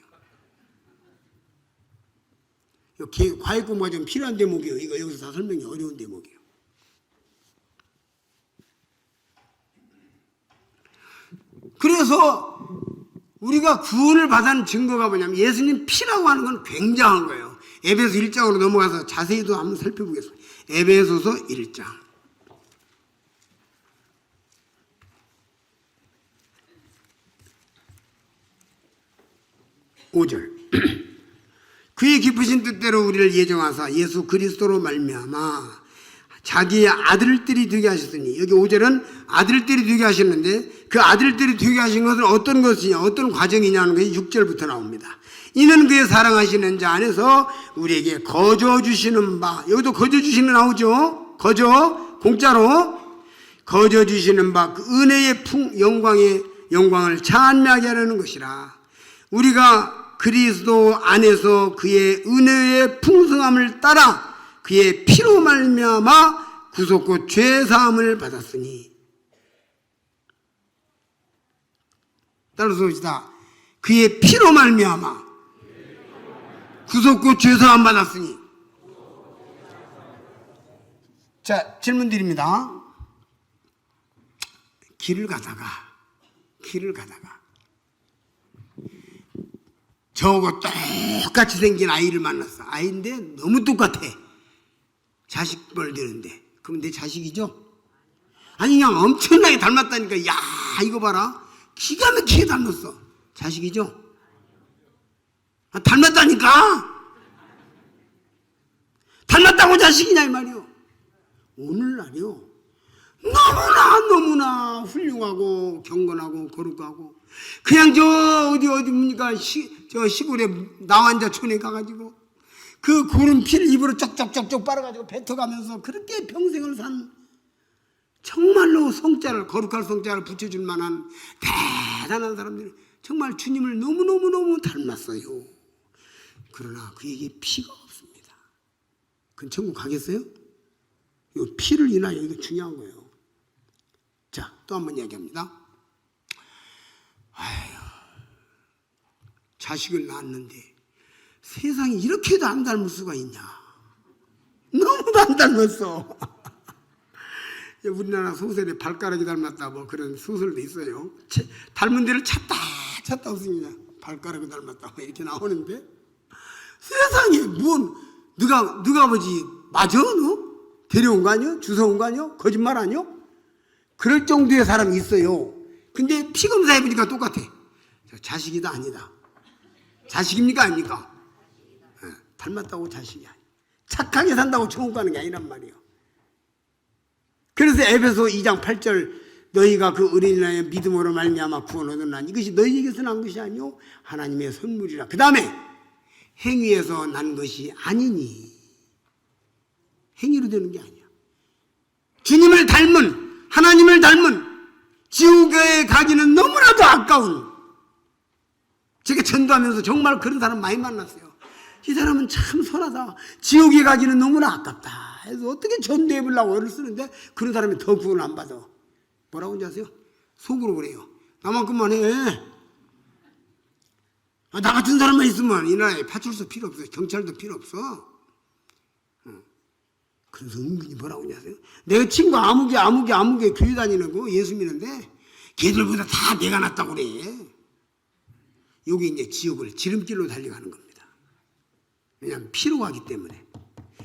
과외 공부가 좀 필요한 대목이에요. 이거 여기서 다 설명이 어려운 대목이에요. 그래서 우리가 구원을 받은 증거가 뭐냐면 예수님 피라고 하는 건 굉장한 거예요. 에베소 1장으로 넘어가서 자세히도 한번 살펴보겠습니다. 에베소서 1장. 5절. 그의 기쁘신 뜻대로 우리를 예정하사 예수 그리스도로 말미암아 자기의 아들들이 되게 하셨으니, 여기 5절은 아들들이 되게 하셨는데 그 아들들이 되게 하신 것은 어떤 것이냐, 어떤 과정이냐는 것이 6절부터 나옵니다. 이는 그의 사랑하시는 자 안에서 우리에게 거저 주시는 바, 여기도 거저 주시는 나오죠. 거저, 공짜로 거저 주시는 바 그 은혜의 영광을 찬미하게 하려는 것이라. 우리가 그리스도 안에서 그의 은혜의 풍성함을 따라 그의 피로 말미암아 구속고 죄사함을 받았으니. 따라서 봅시다. 그의 피로 말미암아 구속고 죄사함 받았으니. 자, 질문 드립니다. 길을 가다가 저하고 똑같이 생긴 아이를 만났어. 아이인데 너무 똑같아. 자식을 되는데. 그럼 내 자식이죠? 아니 그냥 엄청나게 닮았다니까. 야 이거 봐라. 기가 막히게 닮았어. 자식이죠? 아, 닮았다니까. 닮았다고 자식이냐 이 말이요. 오늘날이요. 너무나 훌륭하고 경건하고 거룩하고 그냥 저 어디입니까 저 시골에 나환자촌에 가가지고 그 고른 피를 입으로 쪽쪽쪽쪽 빨아가지고 뱉어가면서 그렇게 평생을 산 정말로 성자를 거룩할 성자를 붙여줄 만한 대단한 사람들이 정말 주님을 너무 닮았어요. 그러나 그에게 피가 없습니다. 그럼 천국 가겠어요? 이 피를 인하여 이거 중요한 거예요. 자, 또 한 번 이야기합니다. 아휴, 자식을 낳았는데 세상에 이렇게도 안 닮을 수가 있냐. 너무도 안 닮았어. 우리나라 소설에 발가락이 닮았다 뭐 그런 소설도 있어요. 닮은 데를 찾다 없습니다. 발가락이 닮았다 이렇게 나오는데 세상에 뭔 너가 아버지 맞아 너? 데려온 거 아니야? 주워온 거 아니야? 거짓말 아니야? 그럴 정도의 사람이 있어요. 근데 피 검사해보니까 똑같아. 자식이다 아니다. 자식입니까 아닙니까? 네, 닮았다고 자식이 아니야. 착하게 산다고 천국 가는 게 아니란 말이에요. 그래서 에베소 2장 8절 너희가 그 어린이날의 믿음으로 말미암아 구원 얻었나니 이것이 너희에게서 난 것이 아니요 하나님의 선물이라. 그 다음에 행위에서 난 것이 아니니. 행위로 되는 게 아니야. 주님을 닮은 하나님을 닮은 지옥에 가기는 너무나도 아까운. 제가 전도하면서 정말 그런 사람 많이 만났어요. 이 사람은 참 선하다. 지옥에 가기는 너무나 아깝다. 그래서 어떻게 전도해 보려고 애를 쓰는데 그런 사람이 더 구원을 안 받아. 뭐라고 하는지 아세요? 속으로 그래요. 나만큼만 해. 나 같은 사람만 있으면 이 나라에 파출소 필요 없어. 경찰도 필요 없어. 그래서 은근히 뭐라고 하는지 아세요? 내 친구 아무개 교회 다니는 거 예수 믿는데 걔들보다 다 내가 낫다고 그래. 여기 이제 지옥을 지름길로 달려가는 겁니다. 왜냐하면 피로 가기 때문에,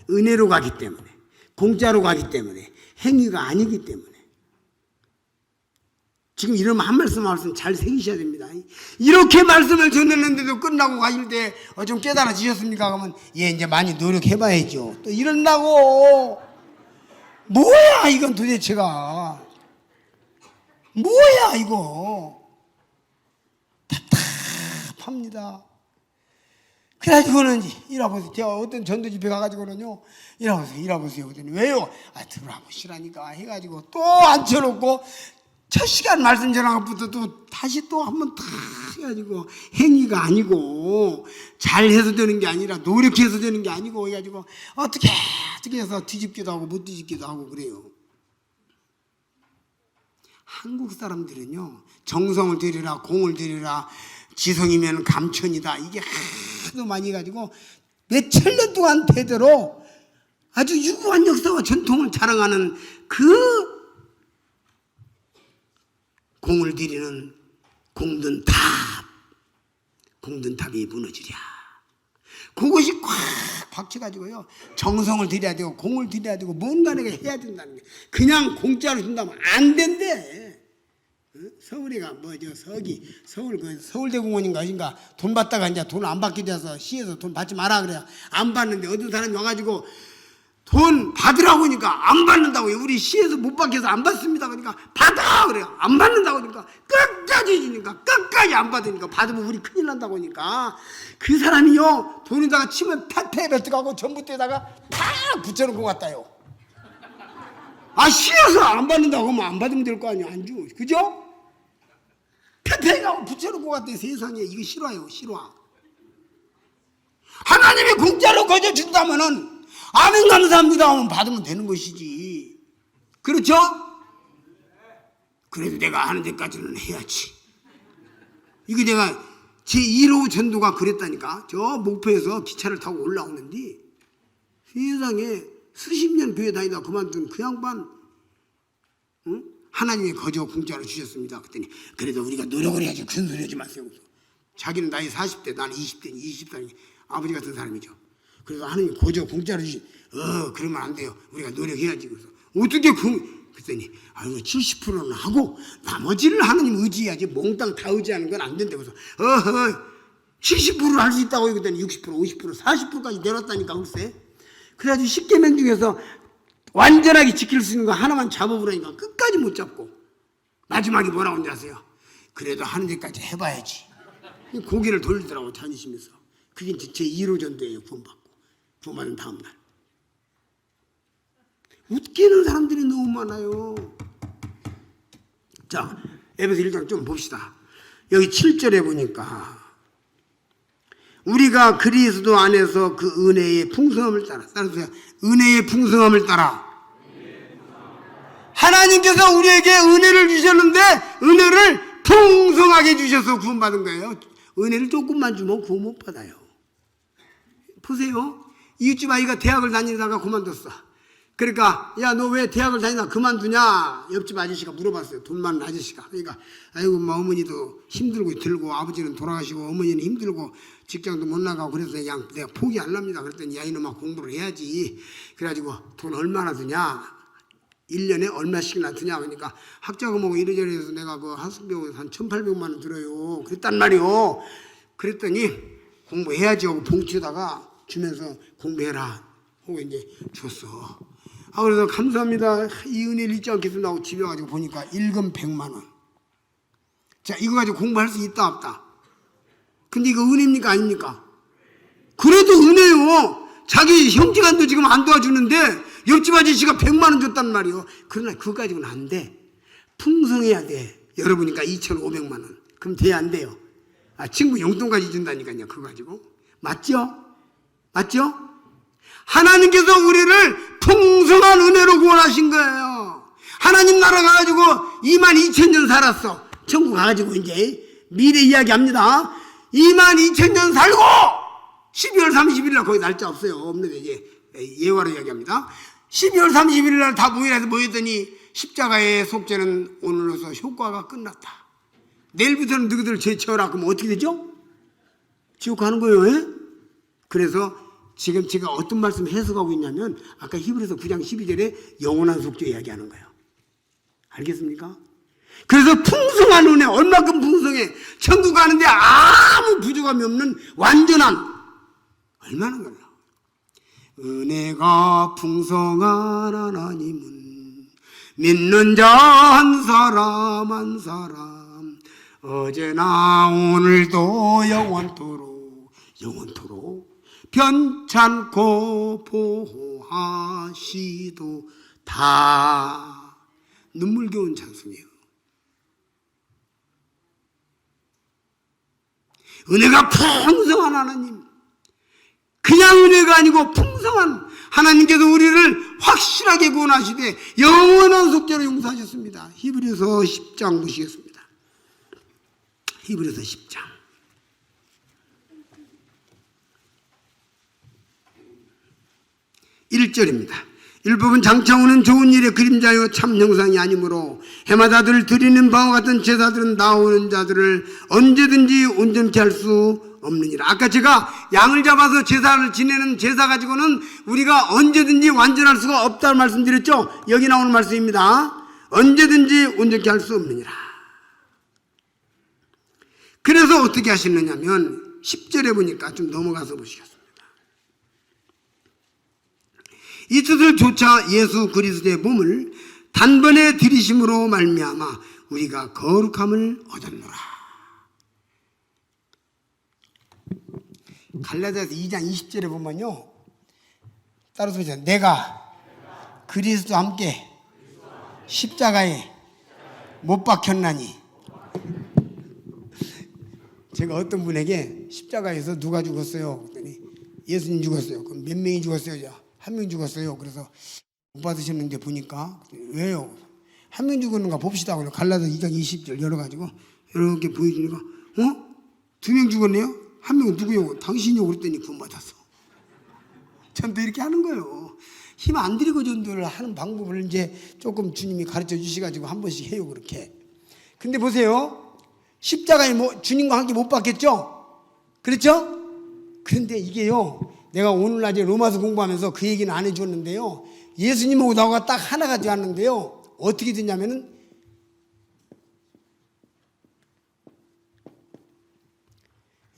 은혜로 가기 때문에, 공짜로 가기 때문에, 행위가 아니기 때문에. 지금 이런 한 말씀 잘 새기셔야 됩니다. 이렇게 말씀을 전했는데도 끝나고 가실 때 좀 깨달아지셨습니까? 그러면 이제 많이 노력해봐야죠. 또 이런다고. 뭐야 이건 도대체가. 뭐야 이거. 답답합니다. 그래가지고는 일하보세요. 제가 어떤 전도 집회 가가지고는요, 일하보세요. 그랬더니 왜요? 들어보시라니까 해가지고 또 앉혀놓고 첫 시간 말씀 전한 것부터 또 다시 또 한번 다 해가지고 행위가 아니고 잘해서 되는 게 아니라 노력해서 되는 게 아니고 해가지고 어떻게 해서 뒤집기도 하고 못 뒤집기도 하고 그래요. 한국 사람들은요, 정성을 들이라 공을 들이라 지성이면 감천이다 이게 하도 많이 해가지고 몇천 년 동안 대대로 아주 유구한 역사와 전통을 자랑하는 그 공을 들이는 공든탑이 무너지랴. 그것이 꽉 박혀가지고요, 정성을 들여야 되고 공을 들여야 되고 뭔가를 해야 된다는 게, 그냥 공짜로 준다면 안 된대. 서울이가 서울 그 서울대공원인가 어딘가 돈 받다가 이제 돈 안 받게 돼서 시에서 돈 받지 마라 그래요. 안 받는데 어떤 사람이 와가지고 돈 받으라고 하니까 안 받는다고요. 우리 시에서 못 받게 해서 안 받습니다. 그러니까 받아 그래요. 안 받는다고 하니까 끝까지 주니까 끝까지 안 받으니까 받으면 우리 큰일 난다고 하니까 그 사람이요, 돈에다가 치면 페페베트가고 전봇대에다가 다 붙여놓고 갔다요. 시에서 안 받는다고 하면 안 받으면 될 거 아니야. 안 줘. 그죠? 페페가고 붙여놓고 갔대. 세상에 이거 실화예요. 실화. 하나님이 공짜로 거저준다면은 아멘 감사합니다 하면 받으면 되는 것이지. 그렇죠? 그래도 내가 하는 데까지는 해야지. 이게 내가 제1호 전도가 그랬다니까. 저 목포에서 기차를 타고 올라오는데 세상에 수십 년 교회 다니다 그만둔 그 양반, 응? 하나님의 거저 공짜로 주셨습니다. 그랬더니 그래도 우리가 노력을 해야지, 큰 소리 하지 마세요. 자기는 나이 40대, 나는 20대, 20살, 아버지 같은 사람이죠. 그래서 하나님이 거저 공짜로 주신, 그러면 안 돼요. 우리가 노력해야지. 그래서 어떻게 그랬더니 70%는 하고 나머지를 하나님 의지해야지, 몽땅 다 의지하는 건 안 된다. 그래서 70%를 할 수 있다고 그랬더니 60%, 50%, 40%까지 내렸다니까. 글쎄. 그래가지고 10계명 중에서 완전하게 지킬 수 있는 거 하나만 잡아보라니까 끝까지 못 잡고 마지막에 뭐라고 하는지 아세요? 그래도 하는 데까지 해봐야지. 고개를 돌리더라고 다니시면서. 그게 제 1호 전도예요. 구원받은 다음날. 웃기는 사람들이 너무 많아요. 자, 에베소 1장 좀 봅시다. 여기 7절에 보니까 우리가 그리스도 안에서 그 은혜의 풍성함을 따라서요. 은혜의 풍성함을 따라. 하나님께서 우리에게 은혜를 주셨는데 은혜를 풍성하게 주셔서 구원받은 거예요. 은혜를 조금만 주면 구원 못 받아요. 보세요. 이웃집 아이가 대학을 다니다가 그만뒀어. 그러니까 야, 너 왜 대학을 다니다 그만두냐? 옆집 아저씨가 물어봤어요. 돈 많은 아저씨가. 그러니까 아이고, 어머니도 힘들고 들고 아버지는 돌아가시고 어머니는 힘들고 직장도 못 나가고 그래서 그냥 내가 포기 안 합니다. 그랬더니 야, 이놈아 공부를 해야지. 그래가지고 돈 얼마나 드냐? 1년에 얼마씩이나 드냐? 그러니까 학자금 뭐고 이래저래 해서 내가 그 학습비용에서 한 1,800만 원 들어요. 그랬단 말이요. 그랬더니 공부해야지 하고 봉투에다가 주면서 공부해라 하고 이제 줬어. 그래서 감사합니다. 이 은혜를 잊지 않겠습니다 하고 집에 가지고 보니까 일금 100만 원. 자, 이거 가지고 공부할 수 있다 없다? 근데 이거 은혜입니까 아닙니까? 그래도 은혜요. 자기 형제간도 지금 안 도와주는데 옆집 아저씨가 100만 원 줬단 말이요. 그러나 그거 가지고는 안 돼. 풍성해야 돼. 여러분이니까 2,500만 원. 그럼 돼야 안 돼요? 친구 용돈까지 준다니까요. 그거 가지고. 맞죠? 맞죠? 하나님께서 우리를 풍성한 은혜로 구원하신 거예요. 하나님 나라 가가지고 22,000년 살았어. 천국 가가지고 이제 미래 이야기 합니다. 22,000년 살고 12월 30일 날 거기 날짜 없어요. 없는데 이제 예화로 이야기합니다. 12월 31일 날 다 모여서 모였더니 십자가의 속죄는 오늘로서 효과가 끝났다. 내일부터는 너희들 죄 지어라. 그럼 어떻게 되죠? 지옥 가는 거예요. 예? 그래서 지금 제가 어떤 말씀 해석하고 있냐면 아까 히브리서 9장 12절에 영원한 속죄 이야기하는 거예요. 알겠습니까? 그래서 풍성한 은혜, 얼마큼 풍성해. 천국 가는데 아무 부족함이 없는 완전한, 얼마나 몰라. 은혜가 풍성한 하나님은 믿는 자 한 사람 한 사람 어제나 오늘도 영원토록 변찮고 보호하시도다. 눈물겨운 찬송이에요. 은혜가 풍성한 하나님, 그냥 은혜가 아니고 풍성한 하나님께서 우리를 확실하게 구원하시되 영원한 속죄로 용서하셨습니다. 히브리서 10장 보시겠습니다. 히브리서 10장 1절입니다. 율법은 장차오는 좋은 일의 그림자요 참 형상이 아니므로 해마다 늘 드리는 바와 같은 제사들은 나오는 자들을 언제든지 온전케 할 수 없느니라. 아까 제가 양을 잡아서 제사를 지내는 제사 가지고는 우리가 언제든지 완전할 수가 없다는 말씀드렸죠. 여기 나오는 말씀입니다. 언제든지 온전케 할 수 없느니라. 그래서 어떻게 하시느냐면 10절에 보니까 좀 넘어가서 보시겠습니다. 이 뜻을 조차 예수 그리스도의 몸을 단번에 들이심으로 말미암아 우리가 거룩함을 얻었노라. 갈라디아서 2장 20절에 보면요, 따라서 보세요. 내가 그리스도와 함께 십자가에 못 박혔나니. 제가 어떤 분에게 십자가에서 누가 죽었어요? 그랬더니 예수님 죽었어요. 그럼 몇 명이 죽었어요? 한 명 죽었어요. 그래서 못 받으셨는데 보니까 왜요? 한 명 죽었는가 봅시다. 그래서 갈라디아서 2장 20절 열어가지고 이렇게 보여주니까 2명 죽었네요? 한 명은 누구요? 당신이요? 그랬더니 구원받았어. 전도 이렇게 하는 거예요. 힘 안 들이고 전도를 하는 방법을 이제 조금 주님이 가르쳐 주셔가지고 한 번씩 해요, 그렇게. 근데 보세요. 십자가에 주님과 함께 못 받겠죠? 그렇죠? 그런데 이게요, 내가 오늘 낮에 로마서 공부하면서 그 얘기는 안 해줬는데요. 예수님하고 나하고 딱 하나가 되었는데요. 어떻게 됐냐면은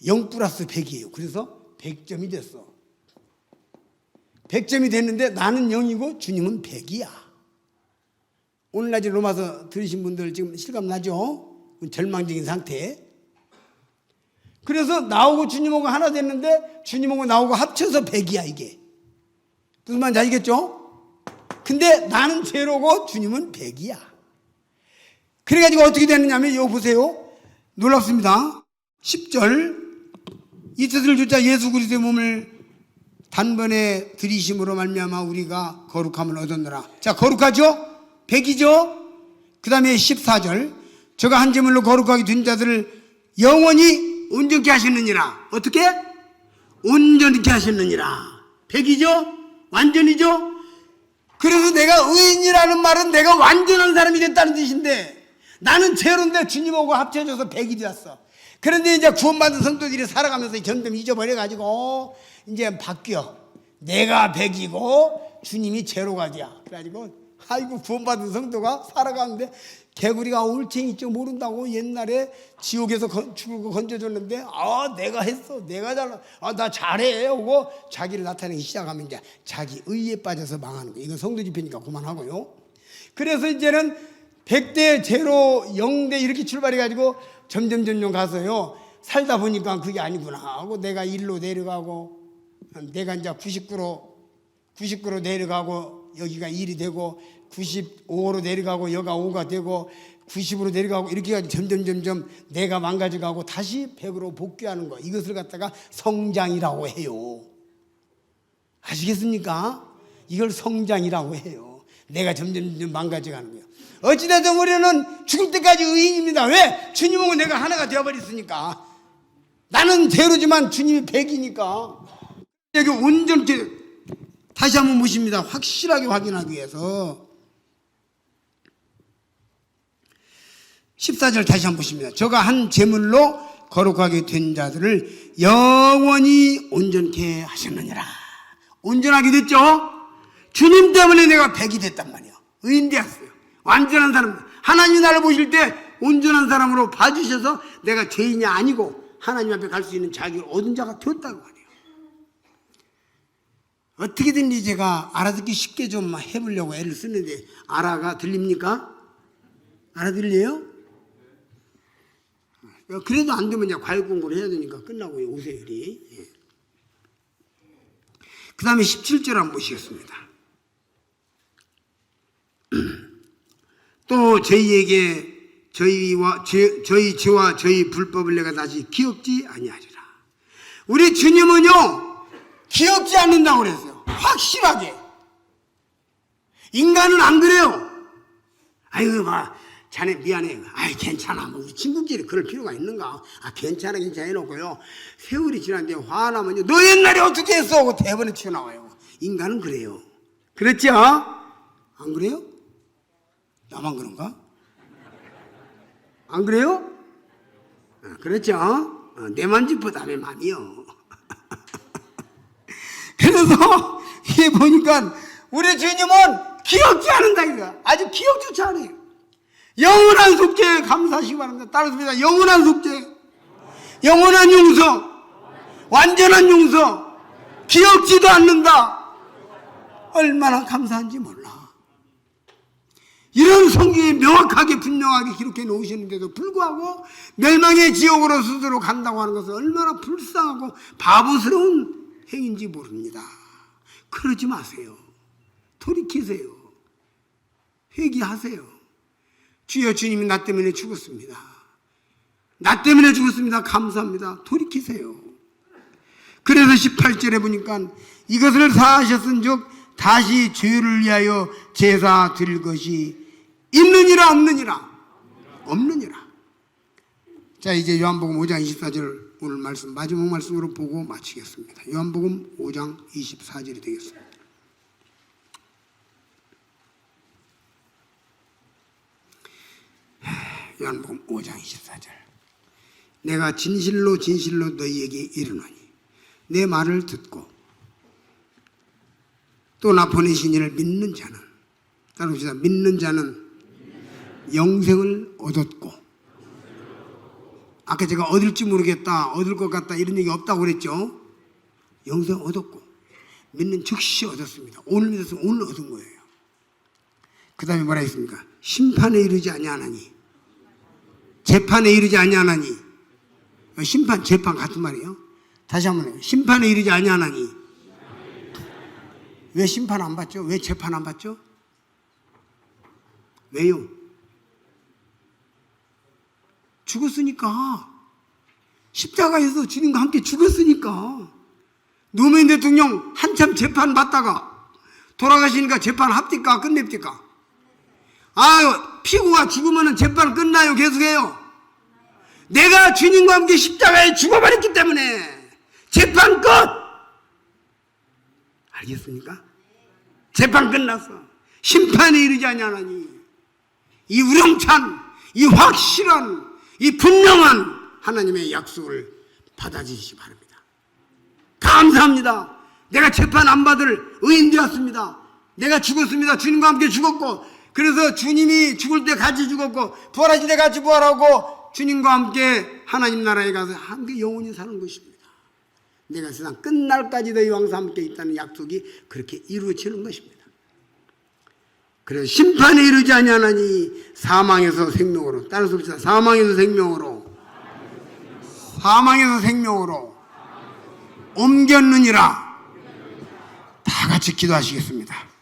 0 플러스 100이에요. 그래서 100점이 됐어. 100점이 됐는데 나는 0이고 주님은 100이야. 오늘 낮에 로마서 들으신 분들 지금 실감 나죠? 절망적인 상태. 그래서 나하고 주님하고 하나 됐는데 주님하고 나하고 합쳐서 100이야 이게. 무슨 말인지 알겠죠? 근데 나는 제로고 주님은 100이야. 그래가지고 어떻게 되느냐면 이거 보세요. 놀랍습니다. 10절 이 뜻을 주자 예수 그리스도의 몸을 단번에 들이심으로 말미암아 우리가 거룩함을 얻었노라. 자, 거룩하죠? 100이죠? 그 다음에 14절 저가 한 제물로 거룩하게 된 자들을 영원히 온전케 하셨느니라. 어떻게? 온전케 하셨느니라. 100이죠? 완전이죠? 그래서 내가 의인이라는 말은 내가 완전한 사람이 됐다는 뜻인데 나는 제로인데 주님하고 합쳐져서 100이 되었어. 그런데 이제 구원받은 성도들이 살아가면서 점점 잊어버려가지고 이제 바뀌어. 내가 100이고 주님이 제로가 돼. 그래가지고 아이고 구원받은 성도가 살아가는데 개구리가 올챙이 줄 모른다고 옛날에 지옥에서 죽을 거 건져줬는데 내가 했어. 내가 나 잘해. 하고 자기를 나타내기 시작하면 이제 자기 의에 빠져서 망하는 거예요. 이건 성도 집회니까 그만하고요. 그래서 이제는 100대 제로 0대 이렇게 출발해가지고 점점 가서요. 살다 보니까 그게 아니구나 하고 내가 1로 내려가고 내가 이제 99로 내려가고 여기가 1이 되고 95로 내려가고 여기가 5가 되고 90으로 내려가고 이렇게 해가지고 점점 내가 망가져가고 다시 100으로 복귀하는 거. 이것을 갖다가 성장이라고 해요. 아시겠습니까? 이걸 성장이라고 해요. 내가 점점 망가져가는 거예요. 어찌됐든 우리는 죽을 때까지 의인입니다. 왜? 주님하고 내가 하나가 되어버렸으니까. 나는 제로지만 주님이 100이니까. 여기 온전히 다시 한번 보십니다. 확실하게 확인하기 위해서 14절 다시 한번 보십니다. 저가 한 제물로 거룩하게 된 자들을 영원히 온전케 하셨느니라. 온전하게 됐죠? 주님 때문에 내가 100이 됐단 말이에요. 의인 되었어요. 완전한 사람. 하나님 나를 보실 때 온전한 사람으로 봐주셔서 내가 죄인이 아니고 하나님 앞에 갈 수 있는 자격을 얻은 자가 되었다고 말이에요. 어떻게든지 제가 알아듣기 쉽게 좀 해보려고 애를 쓰는데 알아가 들립니까? 알아들려요? 그래도 안 되면 이제 과외 공부를 해야 되니까 끝나고 오세요. 그 다음에 17절 한번 보시겠습니다. 또 저희에게 저희 죄와 저희 불법을 내가 다시 기억지 아니하리라. 우리 주님은요 기억지 않는다고 그랬어요. 확실하게. 인간은 안 그래요. 아이고 자네 미안해. 아이 괜찮아. 우리 친구끼리 그럴 필요가 있는가. 괜찮아 해놓고요. 세월이 지났는데 화나면요. 너 옛날에 어떻게 했어? 하고 대번에 튀어나와요. 인간은 그래요. 그렇죠? 안 그래요? 나만 그런가? 안 그래요? 그렇죠? 내만 짚어다 내 맘이요. 그래서 이게 보니까 우리 주님은 기억지 않는다 이거. 아주 기억조차 안 해요. 영원한 속죄 감사하시기 바랍니다. 따라서 영원한 속죄, 영원한 용서, 완전한 용서, 기억지도 않는다. 얼마나 감사한지 몰라. 이런 성경이 명확하게 분명하게 기록해 놓으시는데도 불구하고 멸망의 지옥으로 스스로 간다고 하는 것은 얼마나 불쌍하고 바보스러운 행위인지 모릅니다. 그러지 마세요. 돌이키세요. 회개하세요. 주여 주님이 나 때문에 죽었습니다. 나 때문에 죽었습니다. 감사합니다. 돌이키세요. 그래서 18절에 보니까 이것을 사하셨은즉 다시 죄를 위하여 제사 드릴 것이 있느니라 없느니라? 없느니라. 자 이제 요한복음 5장 24절 오늘 말씀 마지막 말씀으로 보고 마치겠습니다. 요한복음 5장 24절이 되겠습니다. 요한복음 5장 24절. 내가 진실로 진실로 너희에게 이르노니 내 말을 듣고 또 나 보내신 이를 믿는 자는, 따라합시다. 믿는 자는 영생을 얻었고, 아까 제가 얻을지 모르겠다, 얻을 것 같다 이런 얘기 없다고 그랬죠. 영생 얻었고 믿는 즉시 얻었습니다. 오늘 믿었으면 오늘 얻은 거예요. 그 다음에 뭐라 했습니까? 심판에 이르지 아니하나니, 재판에 이르지 아니하나니. 심판 재판 같은 말이에요. 다시 한번 해요. 심판에 이르지 아니하나니. 왜 심판 안 받죠? 왜 재판 안 받죠? 왜요? 죽었으니까. 십자가에서 주님과 함께 죽었으니까. 노무현 대통령 한참 재판 받다가 돌아가시니까 재판 합니까? 끝냅니까? 피고가 죽으면 재판 끝나요? 계속해요? 내가 주님과 함께 십자가에 죽어버렸기 때문에 재판 끝! 알겠습니까? 재판 끝났어. 심판에 이르지 아니하나니. 이 우렁찬, 이 확실한, 이 분명한 하나님의 약속을 받아주시기 바랍니다. 감사합니다. 내가 재판 안 받을 의인 되었습니다. 내가 죽었습니다. 주님과 함께 죽었고, 그래서 주님이 죽을 때 같이 죽었고, 부활하실 때 같이 부활하고, 주님과 함께 하나님 나라에 가서 함께 영원히 사는 것입니다. 내가 세상 끝날까지도 이 왕사 함께 있다는 약속이 그렇게 이루어지는 것입니다. 그래서 심판에 이르지 아니하나니 사망에서 생명으로, 따라서 봅시다. 사망에서 생명으로, 사망에서 생명으로 옮겼느니라. 다 같이 기도하시겠습니다.